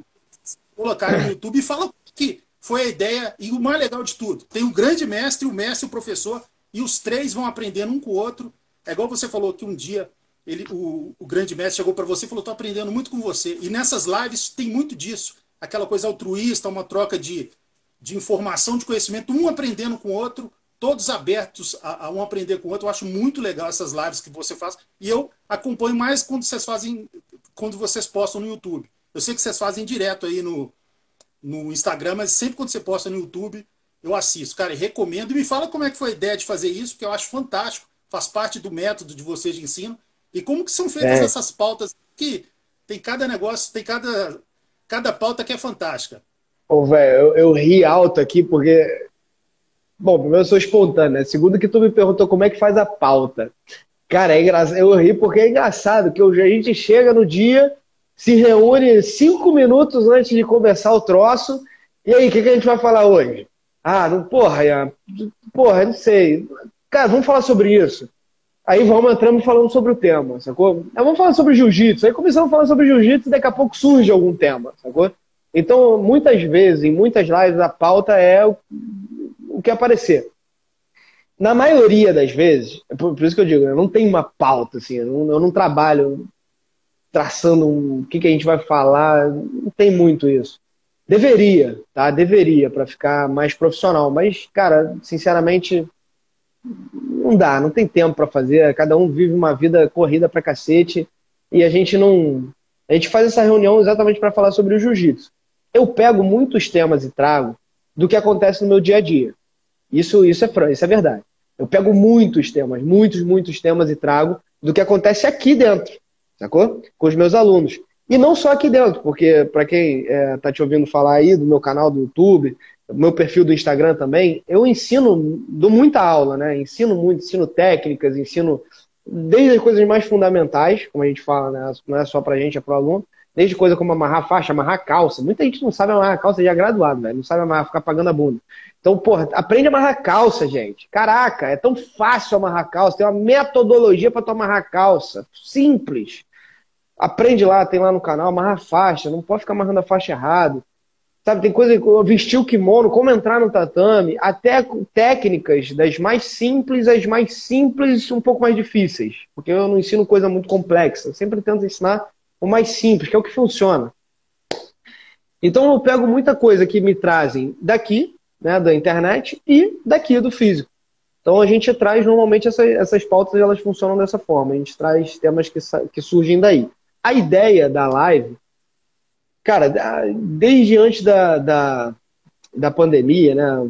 Colocar no YouTube e fala que foi a ideia. E o mais legal de tudo, tem o grande mestre, o mestre e o professor, e os três vão aprendendo um com o outro. É igual você falou que um dia o grande mestre chegou para você e falou: estou aprendendo muito com você. E nessas lives tem muito disso. Aquela coisa altruísta, uma troca de informação, de conhecimento, um aprendendo com o outro, todos abertos a um aprender com o outro. Eu acho muito legal essas lives que você faz. E eu acompanho mais quando vocês postam no YouTube. Eu sei que vocês fazem direto aí no Instagram, mas sempre quando você posta no YouTube, eu assisto. Cara, e recomendo. E me fala como é que foi a ideia de fazer isso, porque eu acho fantástico. Faz parte do método de vocês de ensino. E como que são feitas essas pautas que tem cada negócio, tem cada pauta que é fantástica. Ô, velho, eu ri alto aqui porque... Bom, primeiro eu sou espontâneo, né? Segundo que tu me perguntou como é que faz a pauta. Cara, é engraçado. Eu ri porque é engraçado que a gente chega no dia, se reúne 5 minutos antes de começar o troço. E aí, o que a gente vai falar hoje? Ah, não, porra, não sei. Cara, vamos falar sobre isso. Aí entramos falando sobre o tema, sacou? Aí vamos falar sobre jiu-jitsu. Aí começamos a falar sobre jiu-jitsu e daqui a pouco surge algum tema, sacou? Então, muitas vezes, em muitas lives, a pauta é o que aparecer. Na maioria das vezes, por isso que eu digo, eu não tenho uma pauta, assim, eu não trabalho traçando o que a gente vai falar, não tem muito isso. Deveria, tá? Deveria, para ficar mais profissional. Mas, cara, sinceramente, não dá, não tem tempo para fazer. Cada um vive uma vida corrida pra cacete e a gente não... A gente faz essa reunião exatamente para falar sobre o jiu-jitsu. Eu pego muitos temas e trago do que acontece no meu dia a dia. Isso é verdade. Eu pego muitos temas e trago do que acontece aqui dentro, sacou? Com os meus alunos. E não só aqui dentro, porque para quem tá te ouvindo falar aí do meu canal do YouTube, do meu perfil do Instagram também, eu dou muita aula, né? Ensino muito, ensino técnicas, ensino desde as coisas mais fundamentais, como a gente fala, né? Não é só pra gente, é pro aluno, desde coisa como amarrar faixa, amarrar calça. Muita gente não sabe amarrar calça já graduado, velho. Não sabe amarrar, ficar pagando a bunda. Então, porra, aprende a amarrar calça, gente. Caraca, é tão fácil amarrar calça. Tem uma metodologia para tu amarrar calça. Simples. Aprende lá, tem lá no canal, amarrar faixa. Não pode ficar amarrando a faixa errado. Sabe, tem coisa, vestir o kimono, como entrar no tatame, até técnicas das mais simples às mais simples, um pouco mais difíceis. Porque eu não ensino coisa muito complexa. Eu sempre tento ensinar o mais simples, que é o que funciona. Então eu pego muita coisa que me trazem daqui, né, da internet, e daqui do físico. Então a gente traz, normalmente, essas pautas, elas funcionam dessa forma. A gente traz temas que surgem daí. A ideia da live, cara, desde antes da pandemia, né,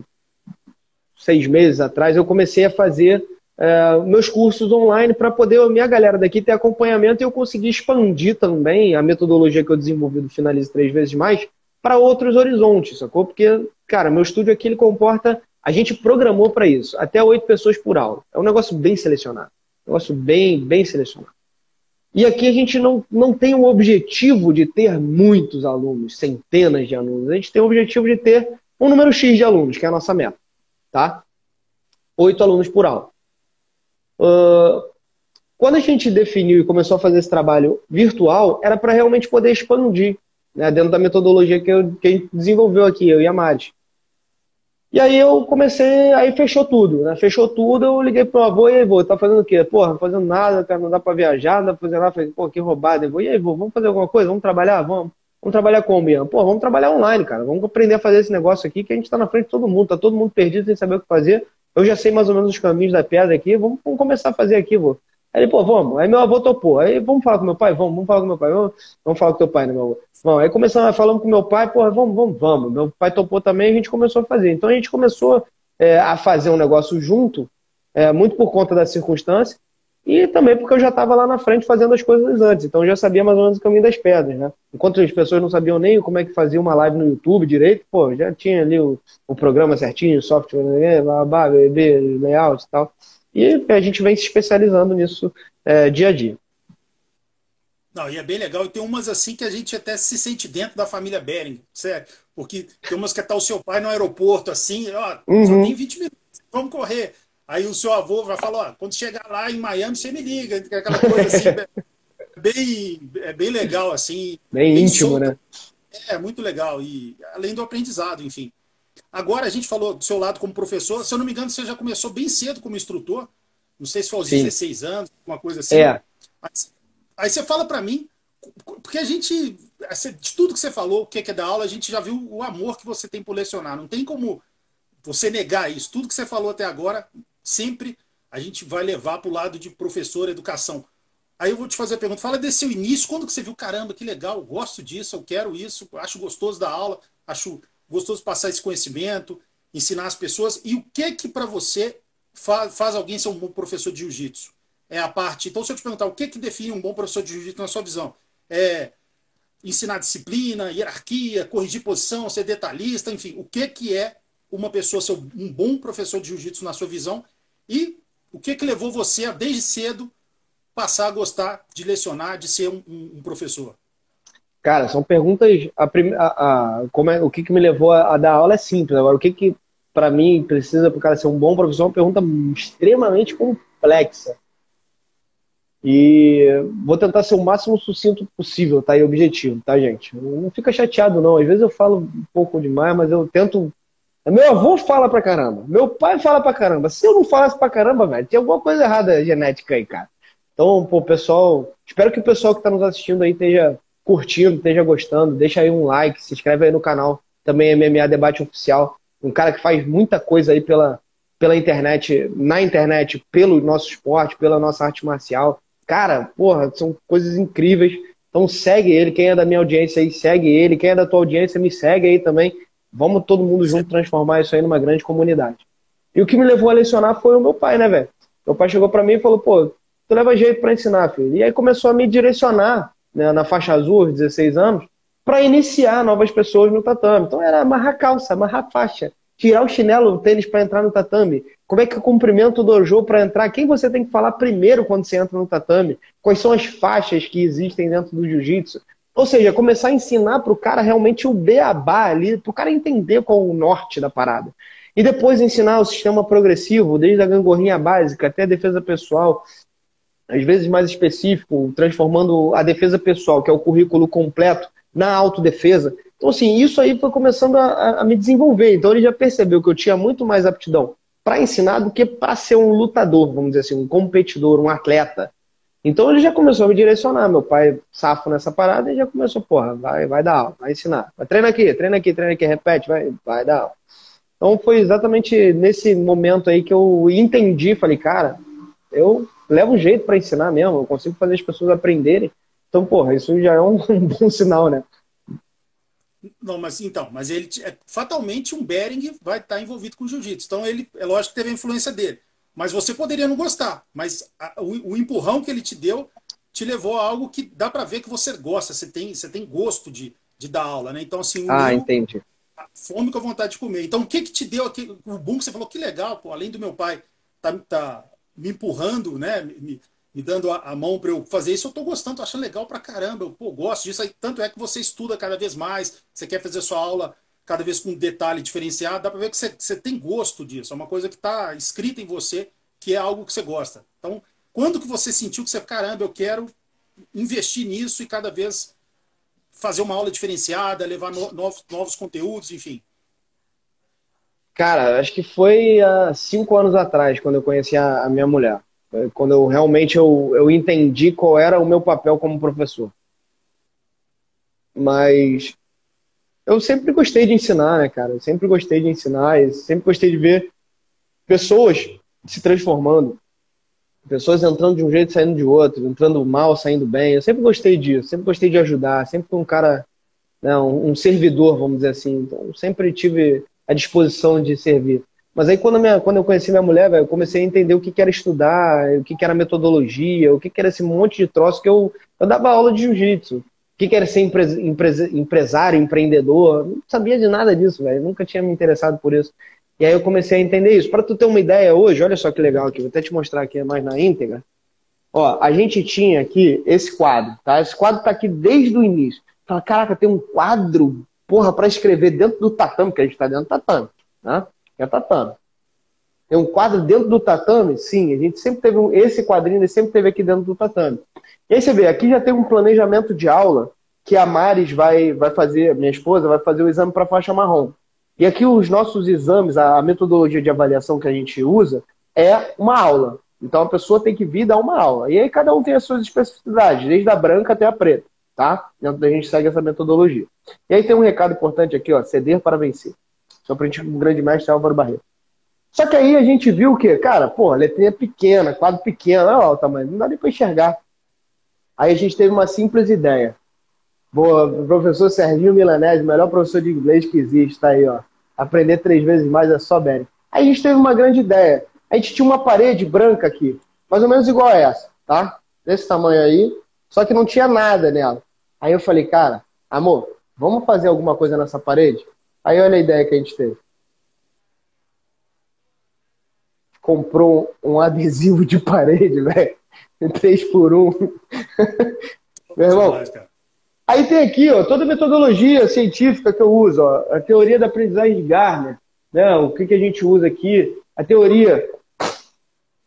6 meses atrás, eu comecei a fazer meus cursos online para poder a minha galera daqui ter acompanhamento e eu conseguir expandir também a metodologia que eu desenvolvi do Finalize 3 vezes mais para outros horizontes, sacou? Porque, cara, meu estúdio aqui, ele comporta... A gente programou para isso, até 8 pessoas por aula. É um negócio bem selecionado. Um negócio bem selecionado. E aqui a gente não tem o objetivo de ter muitos alunos, centenas de alunos. A gente tem o objetivo de ter um número X de alunos, que é a nossa meta. Tá? 8 alunos por aula. Quando a gente definiu e começou a fazer esse trabalho virtual, era para realmente poder expandir, né, dentro da metodologia que a gente desenvolveu aqui, eu e a Mari. E aí eu comecei, aí fechou tudo, né? Fechou tudo, eu liguei pro meu avô, e aí, vô, tá fazendo o quê? Porra, não fazendo nada, cara, não dá pra viajar, não dá pra fazer nada. Falei, pô, que roubada. E aí, vô, vamos fazer alguma coisa? Vamos trabalhar? Vamos trabalhar como, Ian? Pô, vamos trabalhar online, cara. Vamos aprender a fazer esse negócio aqui, que a gente tá na frente de todo mundo, tá todo mundo perdido sem saber o que fazer. Eu já sei mais ou menos os caminhos da pedra aqui, vamos começar a fazer aqui, vô. Aí ele, pô, vamos. Aí meu avô topou. Aí vamos falar com meu pai? Vamos falar com meu pai. Vamos falar com teu pai, né, meu avô? Bom, aí começamos falando com meu pai, pô, vamos. Meu pai topou também, a gente começou a fazer. Então a gente começou a fazer um negócio junto, muito por conta da circunstância, e também porque eu já estava lá na frente fazendo as coisas antes. Então eu já sabia mais ou menos o caminho das pedras, né? Enquanto as pessoas não sabiam nem como é que fazia uma live no YouTube direito, pô, já tinha ali o programa certinho, o software, layout e tal. E a gente vem se especializando nisso dia a dia. Não, e é bem legal. E tem umas assim que a gente até se sente dentro da família Bering, sério. Porque tem umas que tá o seu pai no aeroporto, assim, ó, só tem Uhum. 20 minutos, vamos correr. Aí o seu avô vai falar, ó, quando chegar lá em Miami, você me liga, aquela coisa assim, é bem legal, assim, Bem bem íntimo, solta. né? É muito legal. E além do aprendizado, enfim. Agora a gente falou do seu lado como professor, se eu não me engano, você já começou bem cedo como instrutor. Não sei se foi aos Sim. 16 anos, uma coisa assim. É. Aí você fala para mim, porque a gente, de tudo que você falou, o que é dar aula, a gente já viu o amor que você tem por lecionar. Não tem como você negar isso. Tudo que você falou até agora, sempre a gente vai levar para o lado de professor, educação. Aí eu vou te fazer a pergunta, fala desse seu início, quando que você viu, caramba, que legal, eu gosto disso, eu quero isso, acho gostoso da aula, acho gostoso passar esse conhecimento, ensinar as pessoas, e o que para você faz alguém ser um bom professor de jiu-jitsu? É a parte. Então, se eu te perguntar, o que define um bom professor de jiu-jitsu na sua visão? É ensinar disciplina, hierarquia, corrigir posição, ser detalhista, enfim, o que é uma pessoa ser um bom professor de jiu-jitsu na sua visão? E o que levou você a, desde cedo, passar a gostar de lecionar, de ser um professor? Cara, são perguntas. O que me levou a dar aula é simples. Agora, o que para mim precisa para o cara ser um bom professor é uma pergunta extremamente complexa. E vou tentar ser o máximo sucinto possível, tá? E objetivo, tá, gente? Não fica chateado, não. Às vezes eu falo um pouco demais, mas eu tento. Meu avô fala pra caramba. Meu pai fala pra caramba. Se eu não falasse pra caramba, velho, tem alguma coisa errada genética aí, cara. Então, pô, pessoal, espero que o pessoal que tá nos assistindo aí esteja curtindo, esteja gostando. Deixa aí um like, se inscreve aí no canal. Também MMA Debate Oficial. Um cara que faz muita coisa aí pela internet, na internet, pelo nosso esporte, pela nossa arte marcial. Cara, porra, são coisas incríveis. Então segue ele, quem é da minha audiência aí, segue ele. Quem é da tua audiência, me segue aí também. Vamos todo mundo junto transformar isso aí numa grande comunidade. E o que me levou a lecionar foi o meu pai, né, velho? Meu pai chegou pra mim e falou, pô, tu leva jeito pra ensinar, filho. E aí começou a me direcionar, né, na faixa azul, aos 16 anos, para iniciar novas pessoas no tatame. Então era amarrar calça, amarrar faixa, tirar o chinelo, o tênis para entrar no tatame. Como é que eu cumprimento o dojo para entrar? Quem você tem que falar primeiro quando você entra no tatame? Quais são as faixas que existem dentro do jiu-jitsu? Ou seja, começar a ensinar para o cara realmente o beabá ali, para o cara entender qual é o norte da parada. E depois ensinar o sistema progressivo, desde a gangorrinha básica até a defesa pessoal, às vezes mais específico, transformando a defesa pessoal, que é o currículo completo, na autodefesa. Então, assim, isso aí foi começando a me desenvolver. Então, ele já percebeu que eu tinha muito mais aptidão para ensinar do que para ser um lutador, vamos dizer assim, um competidor, um atleta. Então, ele já começou a me direcionar. Meu pai, safo nessa parada, e já começou, porra, vai dar aula, vai ensinar. Vai, treina aqui, repete, vai dar aula. Então, foi exatamente nesse momento aí que eu entendi, falei, cara, eu levo um jeito para ensinar mesmo, eu consigo fazer as pessoas aprenderem. Então, porra, isso já é um bom sinal, né? Não, mas ele fatalmente um Bering vai estar envolvido com jiu-jitsu. Então ele, é lógico que teve a influência dele. Mas você poderia não gostar. Mas o empurrão que ele te deu te levou a algo que dá para ver que você gosta, você tem gosto de dar aula, né? Então, assim, uniu Entendi. a fome com a vontade de comer. Então, o que te deu aqui, o boom que você falou, que legal, pô, além do meu pai tá me empurrando, né? Me dando a mão para eu fazer isso, eu tô gostando, tô achando legal pra caramba, eu pô, gosto disso. Aí, tanto é que você estuda cada vez mais, você quer fazer sua aula cada vez com um detalhe diferenciado, dá para ver que você tem gosto disso, é uma coisa que está escrita em você, que é algo que você gosta. Então, quando que você sentiu que você, caramba, eu quero investir nisso e cada vez fazer uma aula diferenciada, levar novos conteúdos, enfim? Cara, acho que foi há 5 anos atrás, quando eu conheci a minha mulher. Foi quando eu realmente eu entendi qual era o meu papel como professor. Mas eu sempre gostei de ensinar, né, cara? Eu sempre gostei de ensinar e sempre gostei de ver pessoas se transformando, pessoas entrando de um jeito e saindo de outro, entrando mal, saindo bem. Eu sempre gostei disso, sempre gostei de ajudar, sempre fui um cara, né, um servidor, vamos dizer assim. Então, sempre tive a disposição de servir. Mas aí, quando eu conheci minha mulher, véio, eu comecei a entender o que era estudar, o que era metodologia, o que era esse monte de troço que eu dava aula de jiu-jitsu. O que era ser empresário, empreendedor. Não sabia de nada disso, velho. Nunca tinha me interessado por isso. E aí eu comecei a entender isso. Para tu ter uma ideia hoje, olha só que legal aqui, vou até te mostrar aqui mais na íntegra. Ó, a gente tinha aqui esse quadro, tá? Esse quadro tá aqui desde o início. Fala, caraca, tem um quadro, porra, para escrever dentro do tatame, que a gente tá dentro do tatame, né? É tatame. Tem um quadro dentro do tatame? Sim, a gente sempre teve esse quadrinho, ele sempre teve aqui dentro do tatame. E aí você vê, aqui já tem um planejamento de aula que a Maris vai fazer, minha esposa, vai fazer o exame para faixa marrom. E aqui os nossos exames, a metodologia de avaliação que a gente usa é uma aula. Então a pessoa tem que vir dar uma aula. E aí cada um tem as suas especificidades, desde a branca até a preta, tá? Dentro da gente segue essa metodologia. E aí tem um recado importante aqui, ó, ceder para vencer. Isso aprendi com o grande mestre Álvaro Barreto. Só que aí a gente viu o quê? Cara, pô, letrinha pequena, quadro pequeno, olha lá o tamanho, não dá nem para enxergar. Aí a gente teve uma simples ideia. Boa, professor Serginho Milanese, melhor professor de inglês que existe, tá aí, ó. Aprender 3 vezes mais é só bem. Aí a gente teve uma grande ideia. A gente tinha uma parede branca aqui, mais ou menos igual a essa, tá? Desse tamanho aí, só que não tinha nada nela. Aí eu falei, cara, amor, vamos fazer alguma coisa nessa parede? Aí olha a ideia que a gente teve. Comprou um adesivo de parede, velho. 3x1. Meu irmão, aí tem aqui, ó, toda a metodologia científica que eu uso, ó, a teoria da aprendizagem de Gardner, né, o que a gente usa aqui, a teoria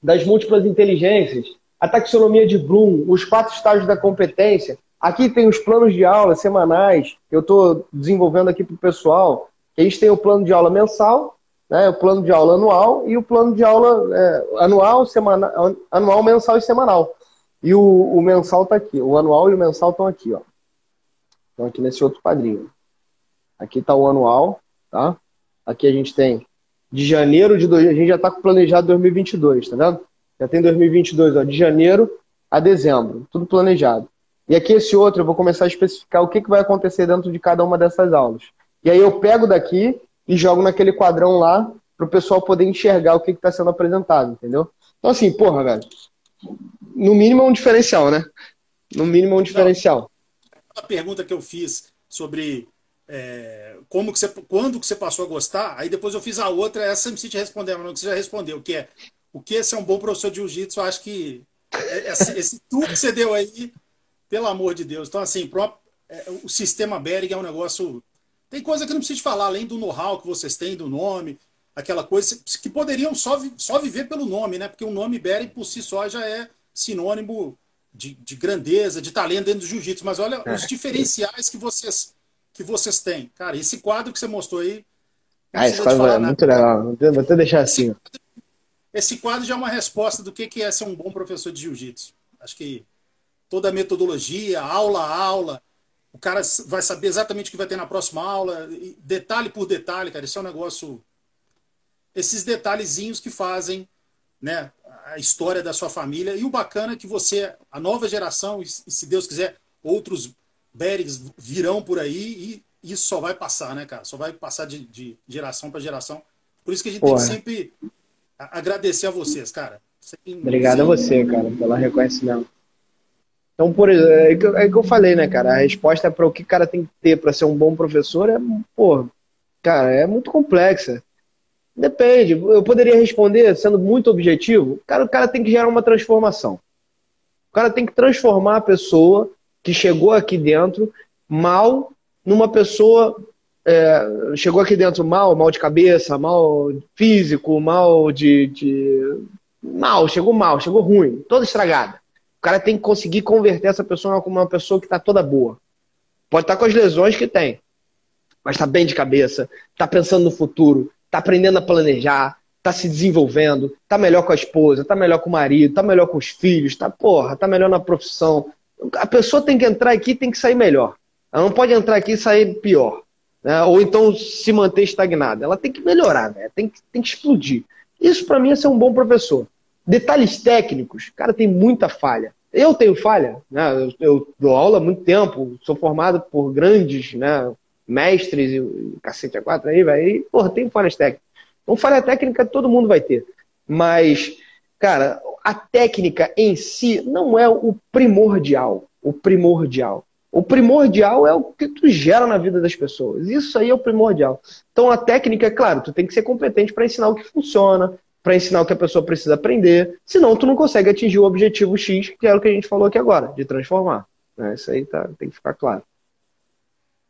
das múltiplas inteligências, a taxonomia de Bloom, os 4 estágios da competência. Aqui tem os planos de aula semanais, que eu estou desenvolvendo aqui para o pessoal. A gente tem o plano de aula mensal, né, o plano de aula anual e o plano de aula anual, mensal e semanal. E o mensal está aqui, o anual e o mensal estão aqui, ó. Estão aqui nesse outro quadrinho. Aqui está o anual, tá? Aqui a gente tem de janeiro de... A gente já está com planejado 2022, tá vendo? Já tem 2022, ó, de janeiro a dezembro, tudo planejado. E aqui esse outro eu vou começar a especificar o que vai acontecer dentro de cada uma dessas aulas. E aí eu pego daqui e jogo naquele quadrão lá para o pessoal poder enxergar o que está sendo apresentado, entendeu? Então assim, porra, velho, no mínimo é um diferencial, né? No mínimo é um diferencial. A pergunta que eu fiz sobre quando que você passou a gostar, aí depois eu fiz a outra, essa você não precisa te responder, mas não que você já respondeu, que é o que é ser um bom professor de jiu-jitsu. Eu acho que esse tudo que você deu aí, pelo amor de Deus. Então, assim, o sistema Bering é um negócio... Tem coisa que não precisa te falar, além do know-how que vocês têm, do nome, aquela coisa que poderiam só viver pelo nome, né? Porque o nome Bering por si só já é sinônimo de grandeza, de talento dentro do jiu-jitsu. Mas olha os diferenciais que vocês têm. Cara, esse quadro que você mostrou aí... Esse quadro é muito legal. Vou até deixar assim. Esse quadro já é uma resposta do que é ser um bom professor de jiu-jitsu. Acho que toda a metodologia, aula a aula, o cara vai saber exatamente o que vai ter na próxima aula, detalhe por detalhe, cara. Isso é um negócio... Esses detalhezinhos que fazem, né, a história da sua família. E o bacana é que você, a nova geração, e se Deus quiser, outros Berings virão por aí e isso só vai passar, né, cara? Só vai passar de geração para geração. Por isso que a gente tem que sempre agradecer a vocês, cara. Obrigado a você, cara, pelo reconhecimento. Então, por exemplo, é que eu falei, né, cara? A resposta para o que o cara tem que ter para ser um bom professor cara, é muito complexa. Depende. Eu poderia responder sendo muito objetivo. O cara tem que gerar uma transformação. O cara tem que transformar a pessoa que chegou aqui dentro mal numa pessoa... chegou aqui dentro mal de cabeça, mal físico, chegou ruim, toda estragada. O cara tem que conseguir converter essa pessoa como uma pessoa que está toda boa. Pode estar com as lesões que tem, mas está bem de cabeça, está pensando no futuro, está aprendendo a planejar, está se desenvolvendo, está melhor com a esposa, está melhor com o marido, está melhor com os filhos, tá melhor na profissão. A pessoa tem que entrar aqui e tem que sair melhor. Ela não pode entrar aqui e sair pior, né? Ou então se manter estagnada. Ela tem que melhorar, né? Tem que explodir. Isso para mim é ser um bom professor. Detalhes técnicos, cara, tem muita falha. Eu tenho falha, né? Eu dou aula há muito tempo, sou formado por grandes, né, mestres e cacete a quatro aí, velho. E, porra, tem falhas técnicas. Então, falha técnica todo mundo vai ter. Mas, cara, a técnica em si não é o primordial. O O primordial é o que tu gera na vida das pessoas. Isso aí é o primordial. Então a técnica, é claro, tu tem que ser competente para ensinar o que funciona, para ensinar o que a pessoa precisa aprender, senão tu não consegue atingir o objetivo X, que é o que a gente falou aqui agora, de transformar. Né? Isso aí tem que ficar claro.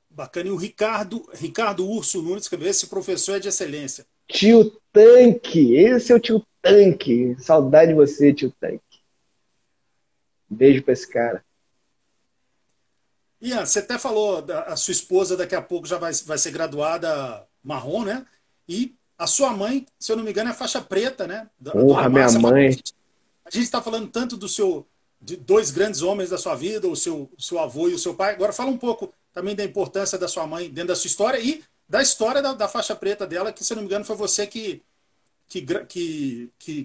Bacana. E o Ricardo Urso Nunes escreveu: esse professor é de excelência. Tio Tanque, esse é o Tio Tanque. Saudade de você, Tio Tanque. Beijo pra esse cara. Ian, você até falou, a sua esposa daqui a pouco já vai ser graduada marrom, né? E a sua mãe, se eu não me engano, é faixa preta, né? Porra, minha mãe. A gente está falando tanto de dois grandes homens da sua vida, o seu avô e o seu pai. Agora fala um pouco também da importância da sua mãe dentro da sua história e da história da faixa preta dela, que, se eu não me engano, foi você que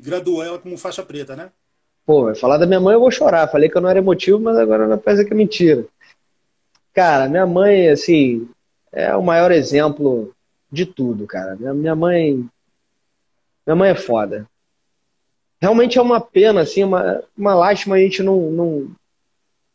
graduou ela como faixa preta, né? Pô, falar da minha mãe eu vou chorar. Falei que eu não era emotivo, mas agora não parece que é mentira. Cara, minha mãe, assim, é o maior exemplo de tudo, cara. Minha mãe é foda. Realmente é uma pena, assim, uma lástima a gente não...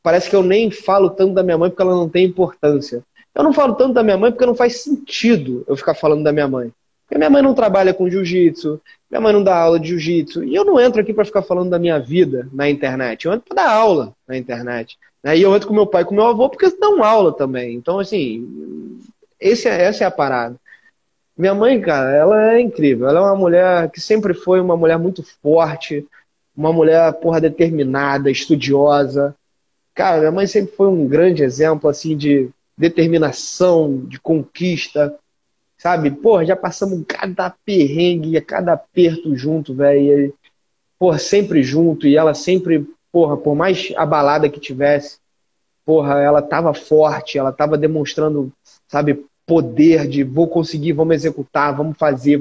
Parece que eu nem falo tanto da minha mãe porque ela não tem importância. Eu não falo tanto da minha mãe porque não faz sentido eu ficar falando da minha mãe. Porque minha mãe não trabalha com jiu-jitsu, minha mãe não dá aula de jiu-jitsu. E eu não entro aqui para ficar falando da minha vida na internet. Eu entro para dar aula na internet. E eu entro com meu pai e com meu avô porque eles dão aula também. Então, assim, essa é a parada. Minha mãe, cara, ela é incrível. Ela é uma mulher que sempre foi uma mulher muito forte, uma mulher, porra, determinada, estudiosa. Cara, minha mãe sempre foi um grande exemplo, assim, de determinação, de conquista, sabe? Porra, já passamos cada perrengue, cada aperto junto, velho. Porra, sempre junto. E ela sempre, porra, por mais abalada que tivesse, porra, ela tava forte, ela tava demonstrando, sabe, poder de vou conseguir, vamos executar, vamos fazer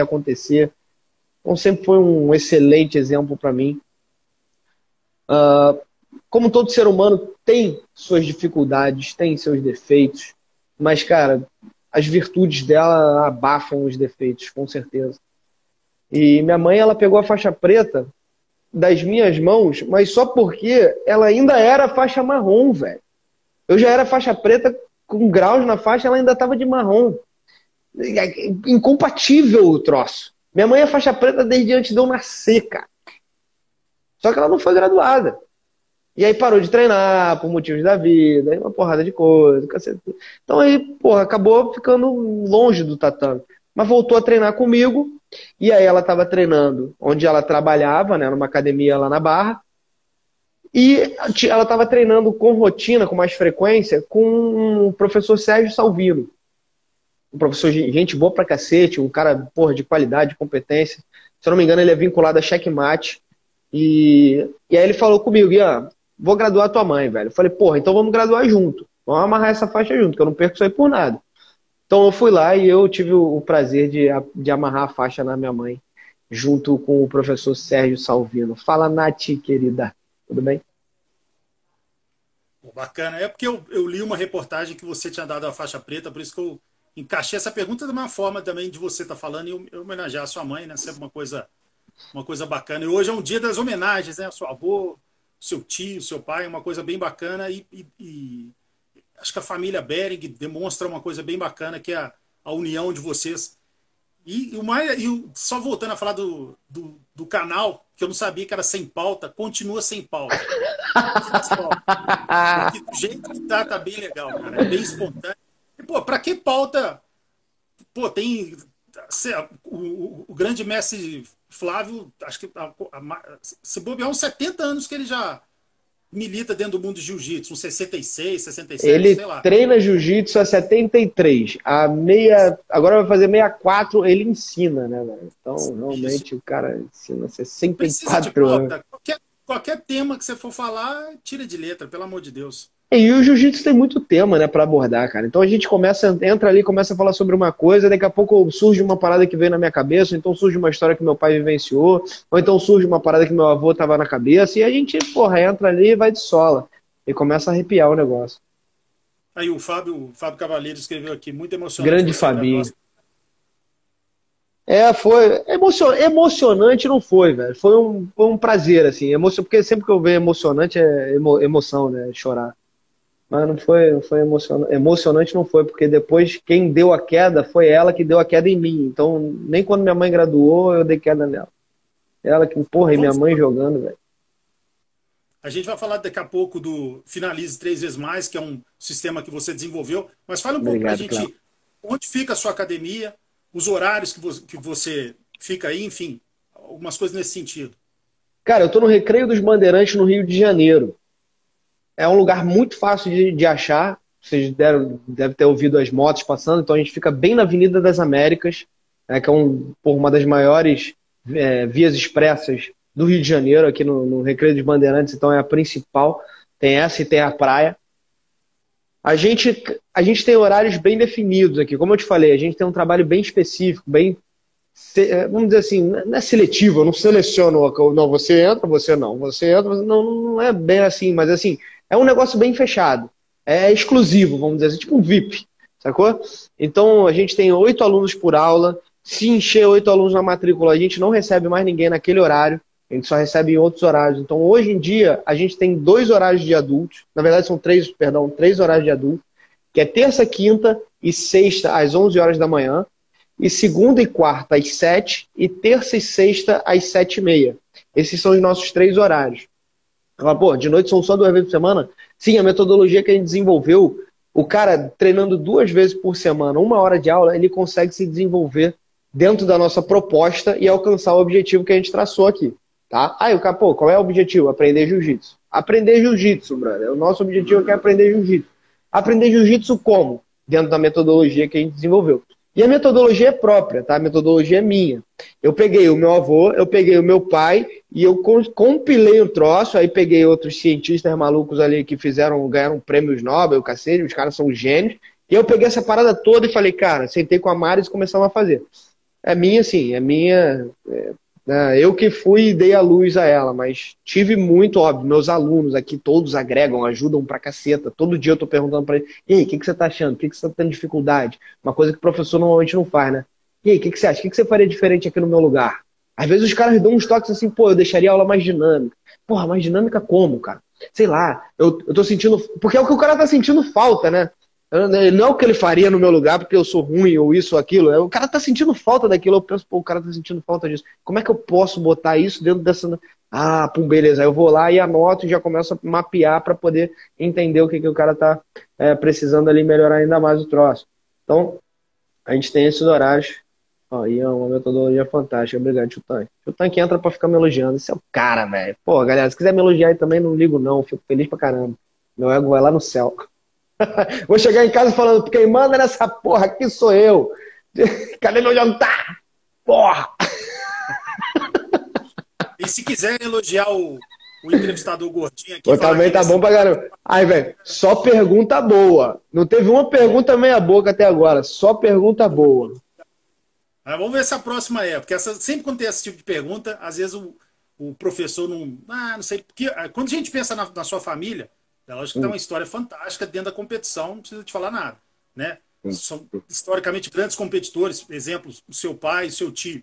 acontecer. Então sempre foi um excelente exemplo para mim. Como todo ser humano tem suas dificuldades, tem seus defeitos, mas, cara, as virtudes dela abafam os defeitos, com certeza. E minha mãe, ela pegou a faixa preta das minhas mãos, mas só porque ela ainda era faixa marrom, velho. Eu já era faixa preta com graus na faixa, ela ainda estava de marrom. Incompatível o troço. Minha mãe é faixa preta desde antes de eu nascer, cara. Só que ela não foi graduada. E aí parou de treinar por motivos da vida, aí uma porrada de coisa, cacete. Então aí, porra, acabou ficando longe do tatame. Mas voltou a treinar comigo, e aí ela estava treinando onde ela trabalhava, né, numa academia lá na Barra, e ela estava treinando com rotina, com mais frequência, com o professor Sérgio Salvino. Um professor de gente boa pra cacete, um cara, porra, de qualidade, de competência. Se eu não me engano, ele é vinculado a Checkmate. E aí ele falou comigo, Ian, vou graduar tua mãe, velho. Eu falei, porra, então vamos graduar junto. Vamos amarrar essa faixa junto, que eu não perco isso aí por nada. Então eu fui lá e eu tive o prazer de amarrar a faixa na minha mãe, junto com o professor Sérgio Salvino. Fala, Nath, querida. Tudo bem? Pô, bacana. É porque eu li uma reportagem que você tinha dado a faixa preta, por isso que eu encaixei essa pergunta de uma forma também de você estar falando e eu homenagear a sua mãe, né? Sempre uma coisa bacana. E hoje é um dia das homenagens, né? Seu avô, seu tio, seu pai, uma coisa bem bacana. E acho que a família Bering demonstra uma coisa bem bacana, que é a união de vocês. Só voltando a falar do canal, que eu não sabia que era sem pauta, continua sem pauta. Porque do jeito que tá bem legal, cara. É bem espontâneo. E, pô, pra que pauta? Pô, tem o grande mestre Flávio, acho que se bobear uns 70 anos que ele já milita dentro do mundo de jiu-jitsu, uns 66, 67, ele sei lá. Ele treina jiu-jitsu há 73. Agora vai fazer 64, ele ensina, né, velho? Então, realmente, isso. O cara ensina 64 anos. Qualquer tema que você for falar, tira de letra, pelo amor de Deus. E o jiu-jitsu tem muito tema, né, para abordar, cara. Então a gente entra ali, começa a falar sobre uma coisa, daqui a pouco surge uma parada que veio na minha cabeça, ou então surge uma história que meu pai vivenciou, ou então surge uma parada que meu avô tava na cabeça, e a gente, porra, entra ali e vai de sola. E começa a arrepiar o negócio. Aí o Fábio Cavaleiro escreveu aqui, muito emocionante. Grande Fabinho. Foi emocionante, não foi, velho. Foi um prazer, assim, porque sempre que eu vejo emocionante é emoção, né, chorar. Mas não foi emocionante. Emocionante não foi, porque depois quem deu a queda foi ela que deu a queda em mim. Então, nem quando minha mãe graduou, eu dei queda nela. Ela que, porra, e minha Vamos, mãe jogando, velho. a gente vai falar daqui a pouco do Finalize Três Vezes Mais, que é um sistema que você desenvolveu, mas fala um pouco para a Obrigado, Cláudio. gente onde fica a sua academia, os horários que você fica aí, enfim, algumas coisas nesse sentido. Cara, eu tô no Recreio dos Bandeirantes, no Rio de Janeiro. É um lugar muito fácil de achar. Vocês devem ter ouvido as motos passando, então a gente fica bem na Avenida das Américas, que é uma das maiores vias expressas do Rio de Janeiro, aqui no Recreio dos Bandeirantes, então é a principal. Tem essa e tem a praia. A gente tem horários bem definidos aqui. Como eu te falei, a gente tem um trabalho bem específico, vamos dizer assim, não é seletivo, eu não seleciono, não, você entra, você não, não é bem assim, mas assim, é um negócio bem fechado, é exclusivo, vamos dizer assim, tipo um VIP, sacou? Então a gente tem 8 alunos por aula, se encher 8 alunos na matrícula, a gente não recebe mais ninguém naquele horário, a gente só recebe em outros horários. Então hoje em dia a gente tem 2 horários de adultos, na verdade são 3, perdão, 3 horários de adultos, que é terça, quinta e sexta às 11 horas da manhã, e segunda e quarta às 7 e terça e sexta às 7h30. Esses são os nossos 3 horários. Fala, pô, de noite são só 2 vezes por semana? Sim, a metodologia que a gente desenvolveu, o cara treinando 2 vezes por semana, 1 hora de aula, ele consegue se desenvolver dentro da nossa proposta e alcançar o objetivo que a gente traçou aqui. Tá? Aí o cara, pô, qual é o objetivo? Aprender jiu-jitsu. Aprender jiu-jitsu, brother. O nosso objetivo é aprender jiu-jitsu. Aprender jiu-jitsu como? Dentro da metodologia que a gente desenvolveu. E a metodologia é própria, tá? A metodologia é minha. Eu peguei o meu avô, eu peguei o meu pai e eu compilei o troço, aí peguei outros cientistas malucos ali que ganharam prêmios Nobel, cacete, os caras são gênios, e eu peguei essa parada toda e falei, cara, sentei com a Maris e começamos a fazer. É minha, sim, é minha. Eu que fui e dei a luz a ela, mas tive muito, óbvio, meus alunos aqui todos agregam, ajudam pra caceta. Todo dia eu tô perguntando pra eles, e aí, o que você tá achando? O que você tá tendo dificuldade? Uma coisa que o professor normalmente não faz, né? E aí, o que você acha? O que você faria diferente aqui no meu lugar? Às vezes os caras dão uns toques assim, pô, eu deixaria a aula mais dinâmica. Porra, mais dinâmica como, cara? Sei lá, eu tô sentindo... Porque é o que o cara tá sentindo falta, né? Não é o que ele faria no meu lugar porque eu sou ruim ou isso ou aquilo. O cara tá sentindo falta daquilo. Eu penso, pô, o cara tá sentindo falta disso. Como é que eu posso botar isso dentro dessa... Ah, pum, beleza. Aí eu vou lá e anoto e já começo a mapear para poder entender o que o cara tá precisando ali melhorar ainda mais o troço. Então, a gente tem esses horários. Ó, e é uma metodologia fantástica. Obrigado, Chutank. Chutank entra pra ficar me elogiando. Esse é o cara, velho. Pô, galera, se quiser me elogiar aí também, não ligo não. Fico feliz pra caramba. Meu ego vai lá no céu. Vou chegar em casa falando, quem manda nessa porra aqui sou eu. Cadê meu jantar? Porra! E se quiser elogiar o entrevistador gordinho aqui... Pô, também tá bom pra caramba. Aí, velho, só pergunta boa. Não teve uma pergunta meia boca até agora. Só pergunta boa. Vamos ver se a próxima é. Porque sempre quando tem esse tipo de pergunta, às vezes o professor não... não sei. Porque quando a gente pensa na sua família... É lógico que tem uma história fantástica dentro da competição, não precisa te falar nada, né? São historicamente grandes competidores, exemplos, o seu pai, o seu tio.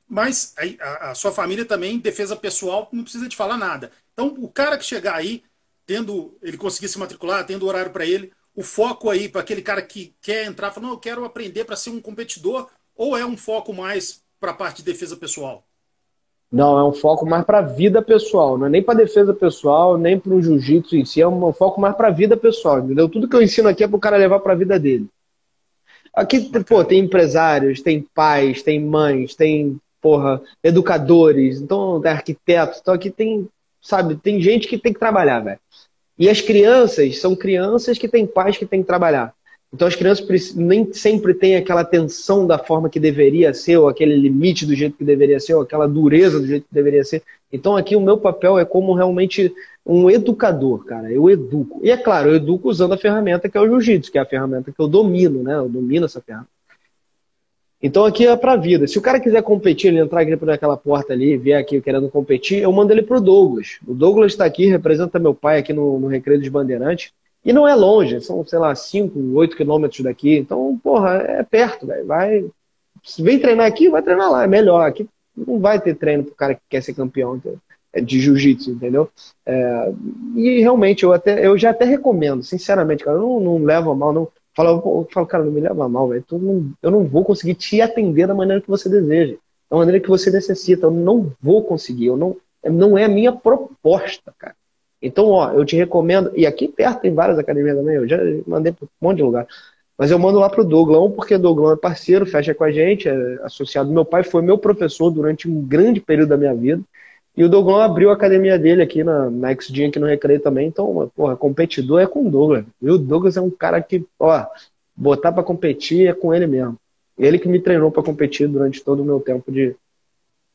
Mas a sua família também, defesa pessoal, não precisa te falar nada. Então, o cara que chegar aí, ele conseguir se matricular, tendo horário para ele, o foco aí para aquele cara que quer entrar, falando, não, eu quero aprender para ser um competidor, ou é um foco mais para a parte de defesa pessoal? Não, é um foco mais para a vida pessoal, não é nem para defesa pessoal, nem para o jiu-jitsu em si, é um foco mais para a vida pessoal, entendeu? Tudo que eu ensino aqui é para o cara levar para a vida dele. Aqui, pô, tem empresários, tem pais, tem mães, tem, porra, educadores, então tem arquitetos, então aqui tem, sabe, tem gente que tem que trabalhar, velho. E as crianças são crianças que têm pais que têm que trabalhar. Então as crianças nem sempre têm aquela atenção da forma que deveria ser, ou aquele limite do jeito que deveria ser, ou aquela dureza do jeito que deveria ser. Então aqui o meu papel é como realmente um educador, cara. Eu educo. E é claro, eu educo usando a ferramenta que é o jiu-jitsu, que é a ferramenta que eu domino, né? Eu domino essa ferramenta. Então aqui é pra vida. Se o cara quiser competir, ele entrar aqui por aquela porta ali, vier aqui querendo competir, eu mando ele pro Douglas. O Douglas está aqui, representa meu pai aqui no Recreio dos Bandeirantes. E não é longe, são, sei lá, 5, 8 quilômetros daqui. Então, porra, é perto, velho. Vem treinar aqui, vai treinar lá, é melhor. Aqui não vai ter treino pro cara que quer ser campeão. Entendeu? de jiu-jitsu, entendeu? E realmente, eu já até recomendo, sinceramente, cara, eu não levo a mal, não. Eu falo, cara, não me leva a mal, velho. Eu não vou conseguir te atender da maneira que você deseja, da maneira que você necessita. Eu não vou conseguir, não é a minha proposta, cara. Então, ó, eu te recomendo, e aqui perto tem várias academias também, eu já mandei para um monte de lugar. Mas eu mando lá pro Douglão, porque o Douglão é parceiro, fecha com a gente, é associado. Meu pai foi meu professor durante um grande período da minha vida. E o Douglão abriu a academia dele aqui na X-Gym, aqui no Recreio também. Então, porra, competidor é com o Douglas. E o Douglas é um cara que, ó, botar pra competir é com ele mesmo. Ele que me treinou pra competir durante todo o meu tempo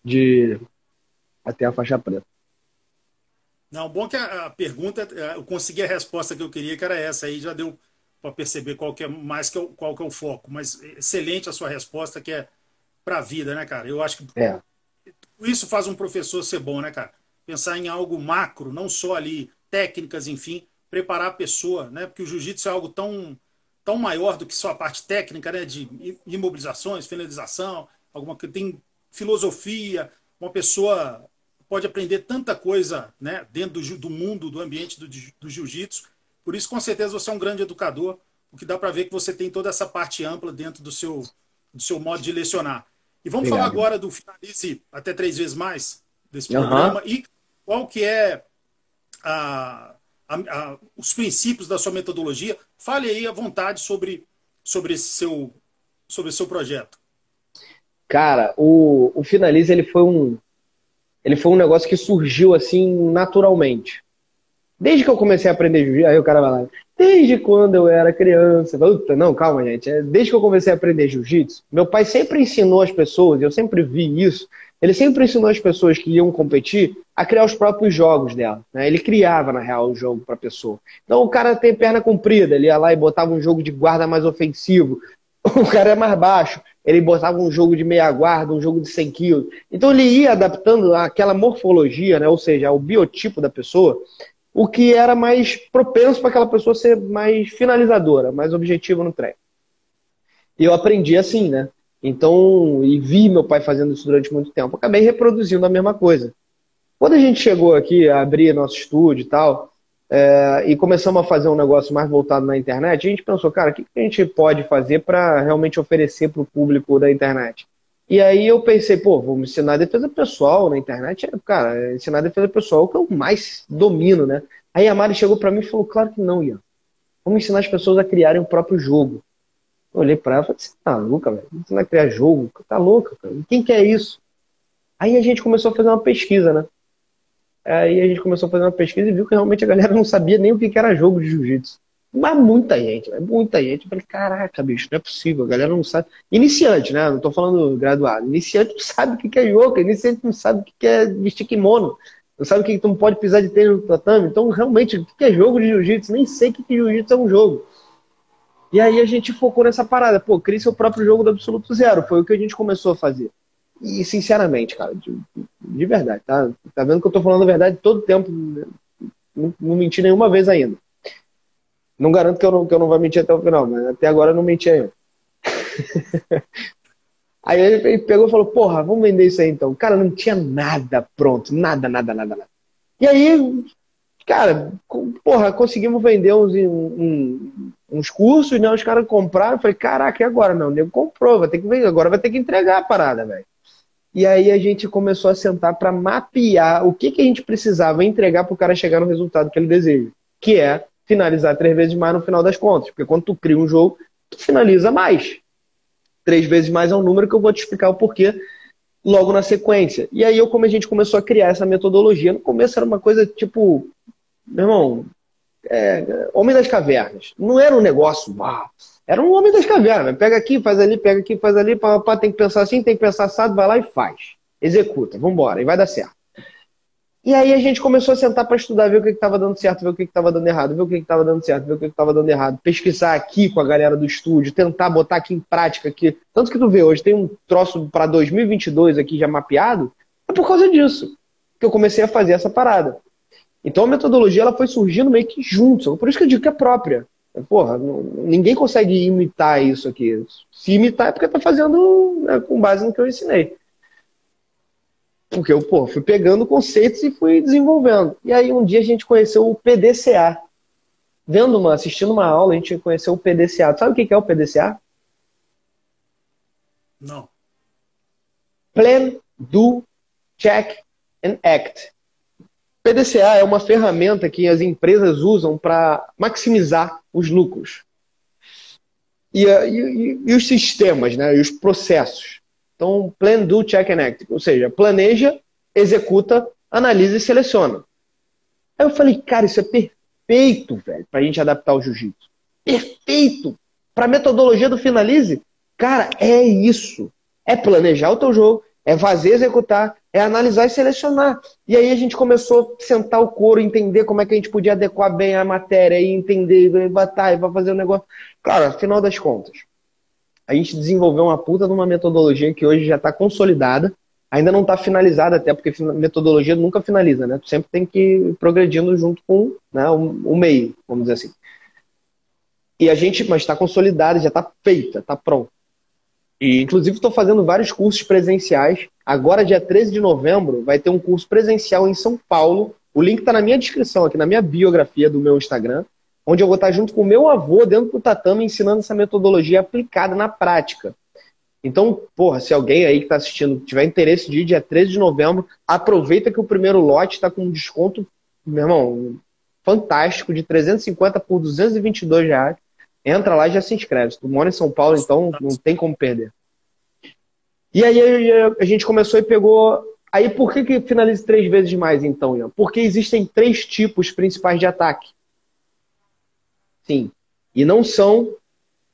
de até a faixa preta. Não, bom que a pergunta, eu consegui a resposta que eu queria, que era essa aí, já deu para perceber qual que é mais qual que é o foco. Mas excelente a sua resposta, que é para a vida, né, cara? Eu acho que É, isso faz um professor ser bom, né, cara? Pensar em algo macro, não só ali técnicas, enfim, preparar a pessoa, né? Porque o jiu-jitsu é algo tão maior do que só a parte técnica, né? De imobilizações, finalização, alguma que tem filosofia. Uma pessoa pode aprender tanta coisa, né? Dentro do mundo, do ambiente do jiu-jitsu. Por isso, com certeza, você é um grande educador, o que dá para ver que você tem toda essa parte ampla dentro do seu modo de lecionar. E vamos falar obrigado. agora do Finalize até 3 vezes mais, desse Aham. programa, e qual que é os princípios da sua metodologia. Fale aí à vontade sobre esse seu projeto. Cara, o Finalize, ele foi um negócio que surgiu assim naturalmente. Desde que eu comecei a aprender jiu-jitsu, aí o cara vai lá, desde quando eu era criança. Puta, não, calma, gente. Desde que eu comecei a aprender jiu-jitsu, meu pai sempre ensinou as pessoas, eu sempre vi isso, ele sempre ensinou as pessoas que iam competir a criar os próprios jogos dela, né? Ele criava, na real, o jogo para a pessoa. Então o cara tem perna comprida, ele ia lá e botava um jogo de guarda mais ofensivo. O cara é mais baixo, ele botava um jogo de meia guarda, um jogo de 100 quilos. Então ele ia adaptando aquela morfologia, né? Ou seja, o biotipo da pessoa, o que era mais propenso para aquela pessoa ser mais finalizadora, mais objetiva no treino. E eu aprendi assim, né? Então, e vi meu pai fazendo isso durante muito tempo. Acabei reproduzindo a mesma coisa. Quando a gente chegou aqui a abrir nosso estúdio e tal, e começamos a fazer um negócio mais voltado na internet, a gente pensou, cara, o que a gente pode fazer para realmente oferecer para o público da internet? E aí eu pensei, pô, vamos ensinar defesa pessoal na internet. Cara, ensinar defesa pessoal é o que eu mais domino, né? Aí a Mari chegou para mim e falou, claro que não, Ian. Vamos ensinar as pessoas a criarem o próprio jogo. Eu olhei para ela e falei, você tá louca, velho? Você vai criar jogo? Tá louca, cara? Quem quer isso? Aí a gente começou a fazer uma pesquisa, né? Aí a gente começou a fazer uma pesquisa e viu que realmente a galera não sabia nem o que era jogo de jiu-jitsu. Mas muita gente, velho, muita gente. Eu falei, caraca, bicho, não é possível, a galera não sabe. Iniciante, né? Não tô falando graduado. Iniciante não sabe o que é yoga, iniciante não sabe o que é vestir kimono, não sabe que tu não pode pisar de tênis no tatame. Então, realmente, o que é jogo de jiu-jitsu? Nem sei o que jiu-jitsu é um jogo. E aí a gente focou nessa parada. Pô, crie seu próprio jogo do absoluto zero. Foi o que a gente começou a fazer. E, sinceramente, cara, de verdade, tá? Tá vendo que eu tô falando a verdade todo o tempo. Não menti nenhuma vez ainda. Não garanto que eu não vou mentir até o final, mas até agora eu não menti ainda. Aí ele pegou e falou, porra, vamos vender isso aí então. Cara, não tinha nada pronto. Nada, nada, nada, nada. E aí, cara, porra, conseguimos vender uns cursos, né? Os caras compraram. Eu falei, caraca, e agora? Não, o nego comprou, vai ter que vender, agora vai ter que entregar a parada, velho. E aí a gente começou a sentar para mapear o que a gente precisava entregar para o cara chegar no resultado que ele deseja, que é finalizar 3 vezes mais no final das contas. Porque quando tu cria um jogo, tu finaliza mais. 3 vezes mais é um número que eu vou te explicar o porquê logo na sequência. E aí como a gente começou a criar essa metodologia, no começo era uma coisa tipo, meu irmão, Homem das Cavernas. Não era um negócio, era um Homem das Cavernas. Pega aqui, faz ali, pega aqui, faz ali, tem que pensar assim, tem que pensar assado, vai lá e faz. Executa, vambora, e vai dar certo. E aí a gente começou a sentar para estudar, ver o que estava dando certo, ver o que estava dando errado, ver o que estava dando certo, ver o que estava dando errado, pesquisar aqui com a galera do estúdio, tentar botar aqui em prática aqui. Tanto que tu vê, hoje tem um troço para 2022 aqui já mapeado, é por causa disso que eu comecei a fazer essa parada. Então a metodologia ela foi surgindo meio que junto, por isso que eu digo que é própria. Porra, ninguém consegue imitar isso aqui. Se imitar é porque tá fazendo, né, com base no que eu ensinei. Porque eu, pô, fui pegando conceitos e fui desenvolvendo. E aí um dia a gente conheceu o PDCA. Assistindo uma aula, a gente conheceu o PDCA. Sabe o que é o PDCA? Não. Plan, Do, Check and Act. PDCA é uma ferramenta que as empresas usam para maximizar os lucros. E os sistemas, né? E os processos. Então, Plan, Do, Check and Act. Ou seja, planeja, executa, analisa e seleciona. Aí eu falei, cara, isso é perfeito, velho, para a gente adaptar o jiu-jitsu. Perfeito! Para a metodologia do Finalize, cara, é isso. É planejar o teu jogo, é fazer, executar, é analisar e selecionar. E aí a gente começou a sentar o couro, entender como é que a gente podia adequar bem a matéria, e entender, e batalha, vai fazer o negócio. Cara, afinal das contas, a gente desenvolveu uma puta de uma metodologia que hoje já está consolidada, ainda não está finalizada, até porque metodologia nunca finaliza, né? Tu sempre tem que ir progredindo junto com, né, o meio, vamos dizer assim. E a gente, mas está consolidada, já está feita, está pronta. E, inclusive, estou fazendo vários cursos presenciais. Agora, dia 13 de novembro, vai ter um curso presencial em São Paulo. O link está na minha descrição, aqui na minha biografia do meu Instagram, onde eu vou estar junto com o meu avô dentro do tatame, ensinando essa metodologia aplicada na prática. Então, porra, se alguém aí que está assistindo tiver interesse de ir dia 13 de novembro, aproveita que o primeiro lote está com um desconto, meu irmão, fantástico, de 350 por R$ 222. Entra lá e já se inscreve. Se tu mora em São Paulo, então não tem como perder. E aí a gente começou e pegou... Aí por que finaliza 3 vezes mais, então, Ian? Porque existem 3 tipos principais de ataque. Sim. E não são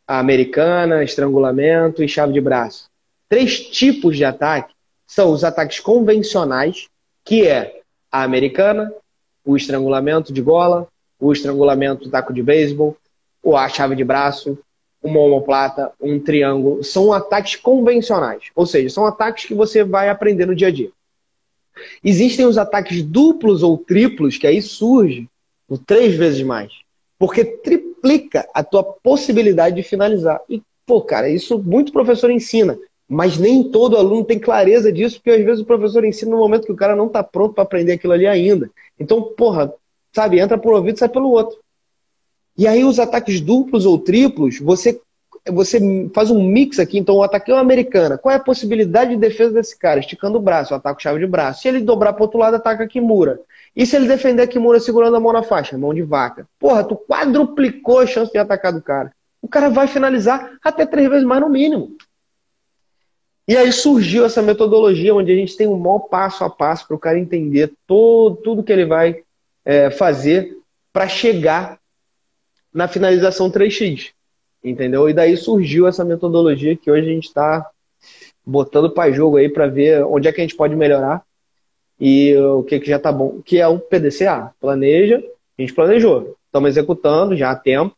a americana, estrangulamento e chave de braço. 3 tipos de ataque são os ataques convencionais, que é a americana, o estrangulamento de gola, o estrangulamento taco de beisebol, ou a chave de braço, uma omoplata, um triângulo. São ataques convencionais, ou seja, são ataques que você vai aprender no dia a dia. Existem os ataques duplos ou triplos, que aí surge o 3 vezes mais, porque triplica a tua possibilidade de finalizar. E, pô, cara, isso muito professor ensina, mas nem todo aluno tem clareza disso, porque às vezes o professor ensina no momento que o cara não está pronto para aprender aquilo ali ainda. Então, porra, sabe, entra por um ouvido e sai pelo outro. E aí os ataques duplos ou triplos, você faz um mix aqui. Então o ataque é uma americana. Qual é a possibilidade de defesa desse cara? Esticando o braço, eu ataco chave de braço. Se ele dobrar para o outro lado, ataca a Kimura. E se ele defender a Kimura segurando a mão na faixa? Mão de vaca. Porra, tu quadruplicou a chance de atacar do cara. O cara vai finalizar até 3 vezes mais no mínimo. E aí surgiu essa metodologia onde a gente tem um maior passo a passo para o cara entender tudo que ele vai fazer para chegar na finalização 3x, entendeu? E daí surgiu essa metodologia que hoje a gente está botando para jogo aí para ver onde é que a gente pode melhorar e o que já está bom, que é o PDCA. Planeja, a gente planejou, estamos executando já há tempo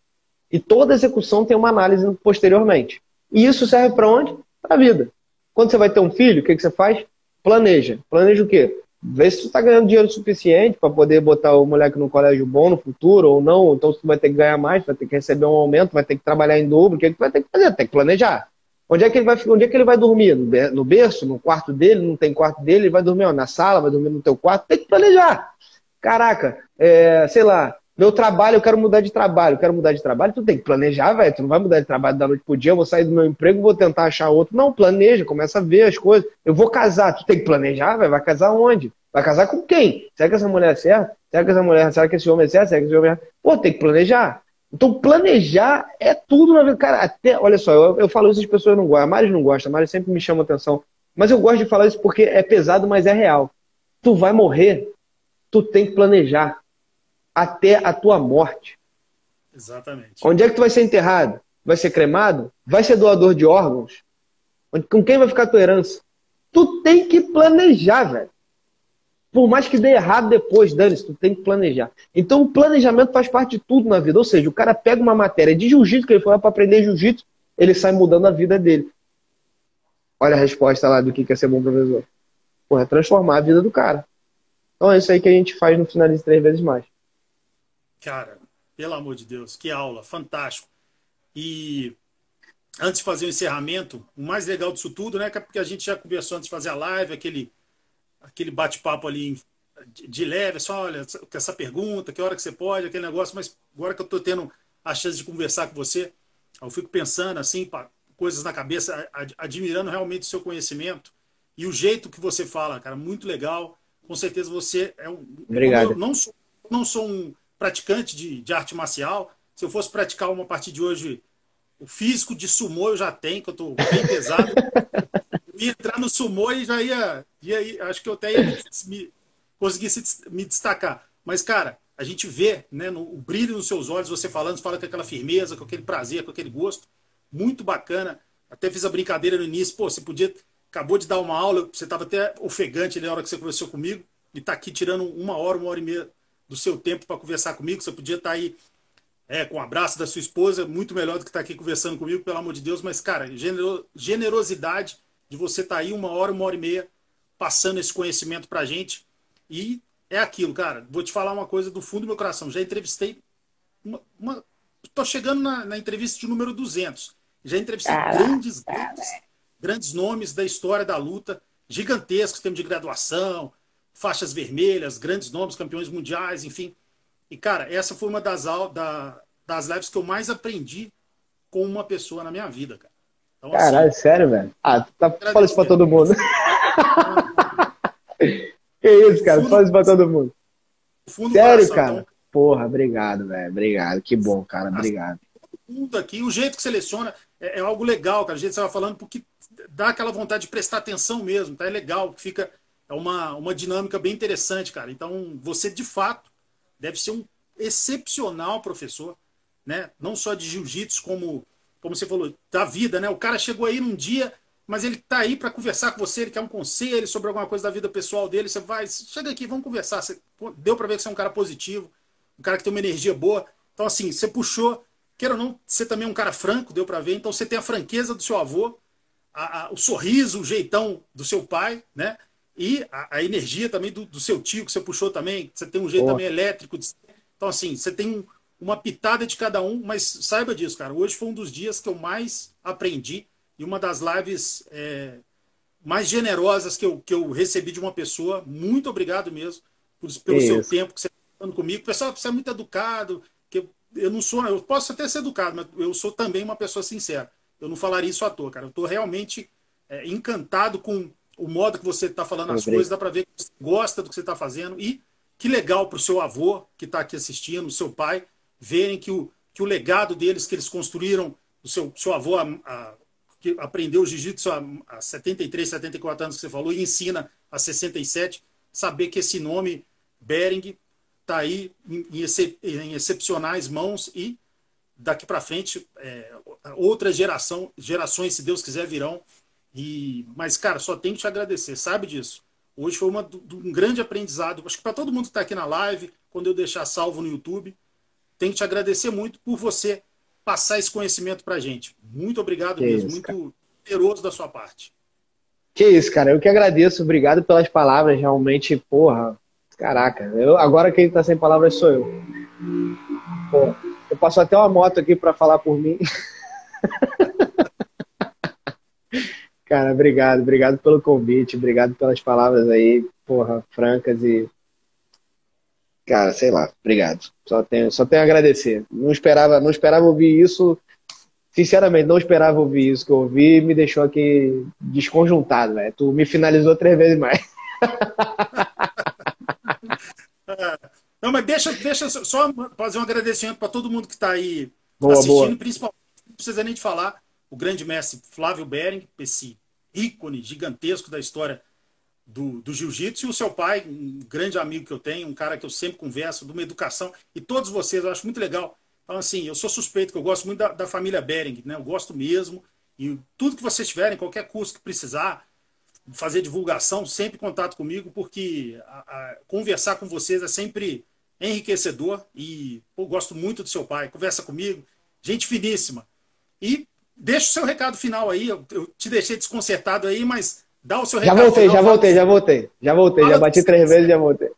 e toda execução tem uma análise posteriormente. E isso serve para onde? Para a vida. Quando você vai ter um filho, o que você faz? Planeja. Planeja o quê? Vê se tu tá ganhando dinheiro suficiente para poder botar o moleque no colégio bom no futuro ou não. Então tu vai ter que ganhar mais, vai ter que receber um aumento, vai ter que trabalhar em dobro. O que é que tu vai ter que fazer? Tem que planejar. Onde é que ele vai dormir? No berço? No quarto dele? Não tem quarto dele? Ele vai dormir na sala? Vai dormir no teu quarto? Tem que planejar. Caraca, sei lá, meu trabalho, eu quero mudar de trabalho. Tu tem que planejar, velho. Tu não vai mudar de trabalho da noite pro dia. Eu vou sair do meu emprego, vou tentar achar outro. Não, planeja, começa a ver as coisas. Eu vou casar. Tu tem que planejar, velho. Vai casar onde? Vai casar com quem? Será que essa mulher é certa? Será que esse homem é certo? Será que esse homem é... Pô, tem que planejar. Então, planejar é tudo na vida. Cara, até, olha só, eu falo isso, as pessoas não gostam. A Mari não gosta, a Mari sempre me chama atenção. Mas eu gosto de falar isso porque é pesado, mas é real. Tu vai morrer, tu tem que planejar até a tua morte. Exatamente. Onde é que tu vai ser enterrado? Vai ser cremado? Vai ser doador de órgãos? Com quem vai ficar a tua herança? Tu tem que planejar, velho. Por mais que dê errado depois, dane-se, tu tem que planejar. Então o planejamento faz parte de tudo na vida. Ou seja, o cara pega uma matéria de jiu-jitsu, que ele foi lá para aprender jiu-jitsu, ele sai mudando a vida dele. Olha a resposta lá do que é ser bom professor. Porra, é transformar a vida do cara. Então é isso aí que a gente faz no Finalize 3 vezes mais. Cara, pelo amor de Deus, que aula, fantástico. E antes de fazer o encerramento, o mais legal disso tudo, né, que é porque a gente já conversou antes de fazer a live, aquele bate-papo ali de leve, só olha, essa pergunta, que hora que você pode, aquele negócio, mas agora que eu estou tendo a chance de conversar com você, eu fico pensando assim, coisas na cabeça, admirando realmente o seu conhecimento e o jeito que você fala, cara, muito legal. Com certeza você é um... Obrigado. Eu não sou um praticante de arte marcial. Se eu fosse praticar uma partir de hoje, o físico de sumô eu já tenho, que eu estou bem pesado. Eu ia entrar no sumô e já ia acho que eu até ia conseguir me destacar. Mas, cara, a gente vê, né, o brilho nos seus olhos, você falando, você fala com aquela firmeza, com aquele prazer, com aquele gosto. Muito bacana. Até fiz a brincadeira no início. Pô, você acabou de dar uma aula, você estava até ofegante na hora que você conversou comigo, e está aqui tirando uma hora e meia do seu tempo para conversar comigo. Você podia estar aí com o abraço da sua esposa, muito melhor do que estar aqui conversando comigo, pelo amor de Deus. Mas, cara, generosidade de você estar aí uma hora e meia passando esse conhecimento para a gente. E é aquilo, cara. Vou te falar uma coisa do fundo do meu coração. Já entrevistei Estou chegando na entrevista de número 200. Já entrevistei grandes nomes da história da luta, gigantescos, termos de graduação, faixas vermelhas, grandes nomes, campeões mundiais, enfim. E, cara, essa foi uma das lives que eu mais aprendi com uma pessoa na minha vida, cara. Então, caralho, assim, sério, velho? Fala isso pra todo mundo. Que isso, cara? Fala isso pra todo mundo. Sério, cara? Então, porra, obrigado, velho. Obrigado. Que bom, cara. Obrigado. Tudo aqui, o jeito que seleciona é algo legal, cara. O jeito que você vai falando, porque dá aquela vontade de prestar atenção mesmo, tá? É legal, fica uma dinâmica bem interessante, cara. Então, você, de fato, deve ser um excepcional professor, né? Não só de jiu-jitsu, como você falou, da vida, né? O cara chegou aí num dia, mas ele tá aí para conversar com você, ele quer um conselho sobre alguma coisa da vida pessoal dele, você vai, chega aqui, vamos conversar. Deu para ver que você é um cara positivo, um cara que tem uma energia boa. Então, assim, você puxou, queira ou não, você também é um cara franco, deu para ver. Então, você tem a franqueza do seu avô, o sorriso, o jeitão do seu pai, né? E a energia também do seu tio, que você puxou também. Você tem um jeito também elétrico. Então, assim, você tem uma pitada de cada um, mas saiba disso, cara. Hoje foi um dos dias que eu mais aprendi e uma das lives mais generosas que eu recebi de uma pessoa. Muito obrigado mesmo pelo seu tempo que você está falando comigo. Pessoal, você é muito educado. Que eu não sou, eu posso até ser educado, mas eu sou também uma pessoa sincera. Eu não falaria isso à toa, cara. Eu estou realmente encantado com o modo que você está falando as coisas. Dá para ver que você gosta do que você está fazendo. E que legal para o seu avô que está aqui assistindo, o seu pai, verem que o legado deles, que eles construíram, o seu avô que aprendeu jiu-jitsu há 73, 74 anos que você falou, e ensina há 67, saber que esse nome, Behring, está aí em excepcionais mãos e daqui para frente outras gerações, se Deus quiser, virão. Mas, cara, só tenho que te agradecer, sabe disso. Hoje foi um grande aprendizado, acho que para todo mundo que está aqui na live, quando eu deixar salvo no YouTube, tenho que te agradecer muito por você passar esse conhecimento para a gente. Muito obrigado mesmo, muito generoso da sua parte. Que isso, cara, eu que agradeço, obrigado pelas palavras, realmente, porra, caraca, agora quem tá sem palavras sou eu. Pô, eu passo até uma moto aqui para falar por mim. Cara, obrigado pelo convite, obrigado pelas palavras aí, porra, francas e... Cara, sei lá, obrigado. Só tenho a agradecer. Não esperava ouvir isso, sinceramente, não esperava ouvir isso que eu ouvi e me deixou aqui desconjuntado, velho. Tu me finalizou 3 vezes mais. Não, mas deixa só fazer um agradecimento para todo mundo que está aí assistindo, principalmente, não precisa nem de falar, o grande mestre Flávio Behring, esse ícone gigantesco da história do jiu-jitsu, e o seu pai, um grande amigo que eu tenho, um cara que eu sempre converso, de uma educação, e todos vocês, eu acho muito legal. Então, assim, eu sou suspeito, que eu gosto muito da família Behring, né? Eu gosto mesmo, e tudo que vocês tiverem, qualquer curso que precisar, fazer divulgação, sempre contato comigo, porque conversar com vocês é sempre enriquecedor, e eu gosto muito do seu pai, conversa comigo, gente finíssima. E deixa o seu recado final aí, eu te deixei desconcertado aí, mas dá o seu recado final. Já voltei, já bati 3 vezes e já voltei.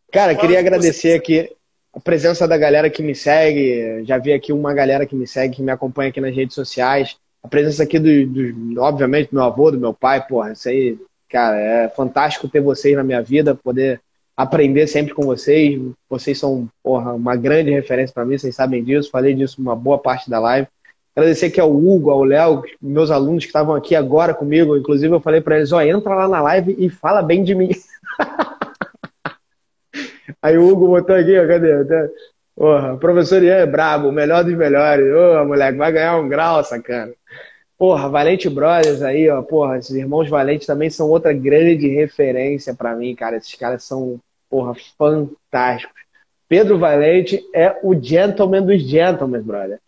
Cara, queria agradecer aqui a presença da galera que me segue, já vi aqui uma galera que me segue, que me acompanha aqui nas redes sociais, a presença aqui obviamente, do meu avô, do meu pai, porra, isso aí, cara, é fantástico ter vocês na minha vida, poder aprender sempre com vocês. Vocês são, porra, uma grande referência para mim, vocês sabem disso. Falei disso uma boa parte da live. Agradecer aqui ao Hugo, ao Léo, meus alunos que estavam aqui agora comigo. Inclusive, eu falei para eles: ó, entra lá na live e fala bem de mim. Aí o Hugo botou aqui, ó, cadê? Porra, o professor Ian é brabo, o melhor dos melhores. Ô, moleque, vai ganhar um grau, sacana. Porra, Valente Brothers aí, ó, porra, esses irmãos Valentes também são outra grande referência pra mim, cara. Esses caras são, porra, fantásticos. Pedro Valente é o gentleman dos gentlemen, brother.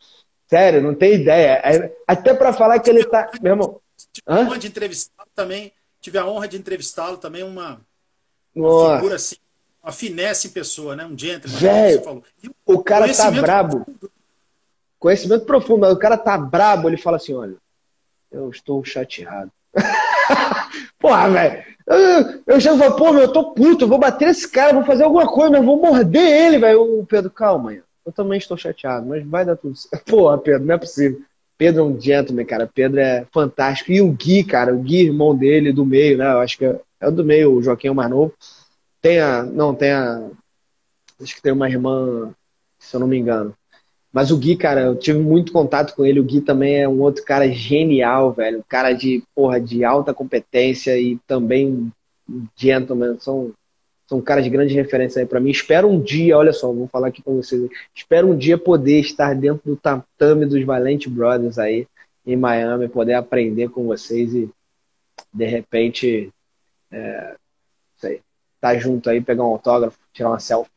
Sério, não tem ideia. Até pra falar que ele tá... Meu irmão... Tive a honra de entrevistá-lo também. Tive a honra de entrevistá-lo também, uma figura assim, uma finesse em pessoa, né? Um gentleman. Velho, você falou. o cara tá brabo. Conhecimento profundo, mas o cara tá brabo, ele fala assim, olha, eu estou chateado. Porra, velho. Eu chego e falo, pô, meu, eu tô puto, eu vou bater nesse cara, vou fazer alguma coisa, eu vou morder ele, velho. O Pedro, calma, mãe. Eu também estou chateado, mas vai dar tudo certo. Porra, Pedro, não é possível. Pedro é um gentleman, cara. Pedro é fantástico. E o Gui, cara, o Gui, irmão dele, do meio, né? Eu acho que é o do meio, o Joaquim é o mais novo. Acho que tem uma irmã, se eu não me engano. Mas o Gui, cara, eu tive muito contato com ele. O Gui também é um outro cara genial, velho. Um cara de, porra, de alta competência e também gentleman. São caras de grande referência aí pra mim. Espero um dia, olha só, vou falar aqui com vocês. Espero um dia poder estar dentro do tatame dos Valente Brothers aí em Miami, poder aprender com vocês e, de repente, sei, tá junto aí, pegar um autógrafo, tirar uma selfie.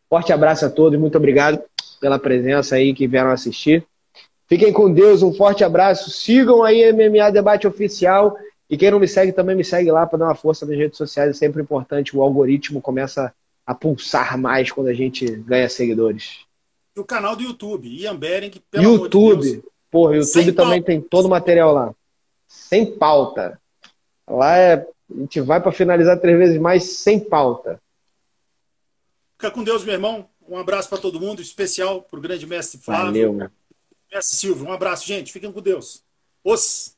Forte abraço a todos, muito obrigado pela presença aí que vieram assistir. Fiquem com Deus, um forte abraço. Sigam aí MMA Debate Oficial. E quem não me segue também me segue lá para dar uma força nas redes sociais. É sempre importante. O algoritmo começa a pulsar mais quando a gente ganha seguidores. E o canal do YouTube, Ian Behring, pelo amor de Deus. Porra, o YouTube também tem todo o material lá. Sem pauta. Lá a gente vai para finalizar 3 vezes mais sem pauta. Fica com Deus, meu irmão. Um abraço para todo mundo, especial para o grande mestre Flávio. Valeu, meu. Mestre Silvio, um abraço, gente. Fiquem com Deus. Os.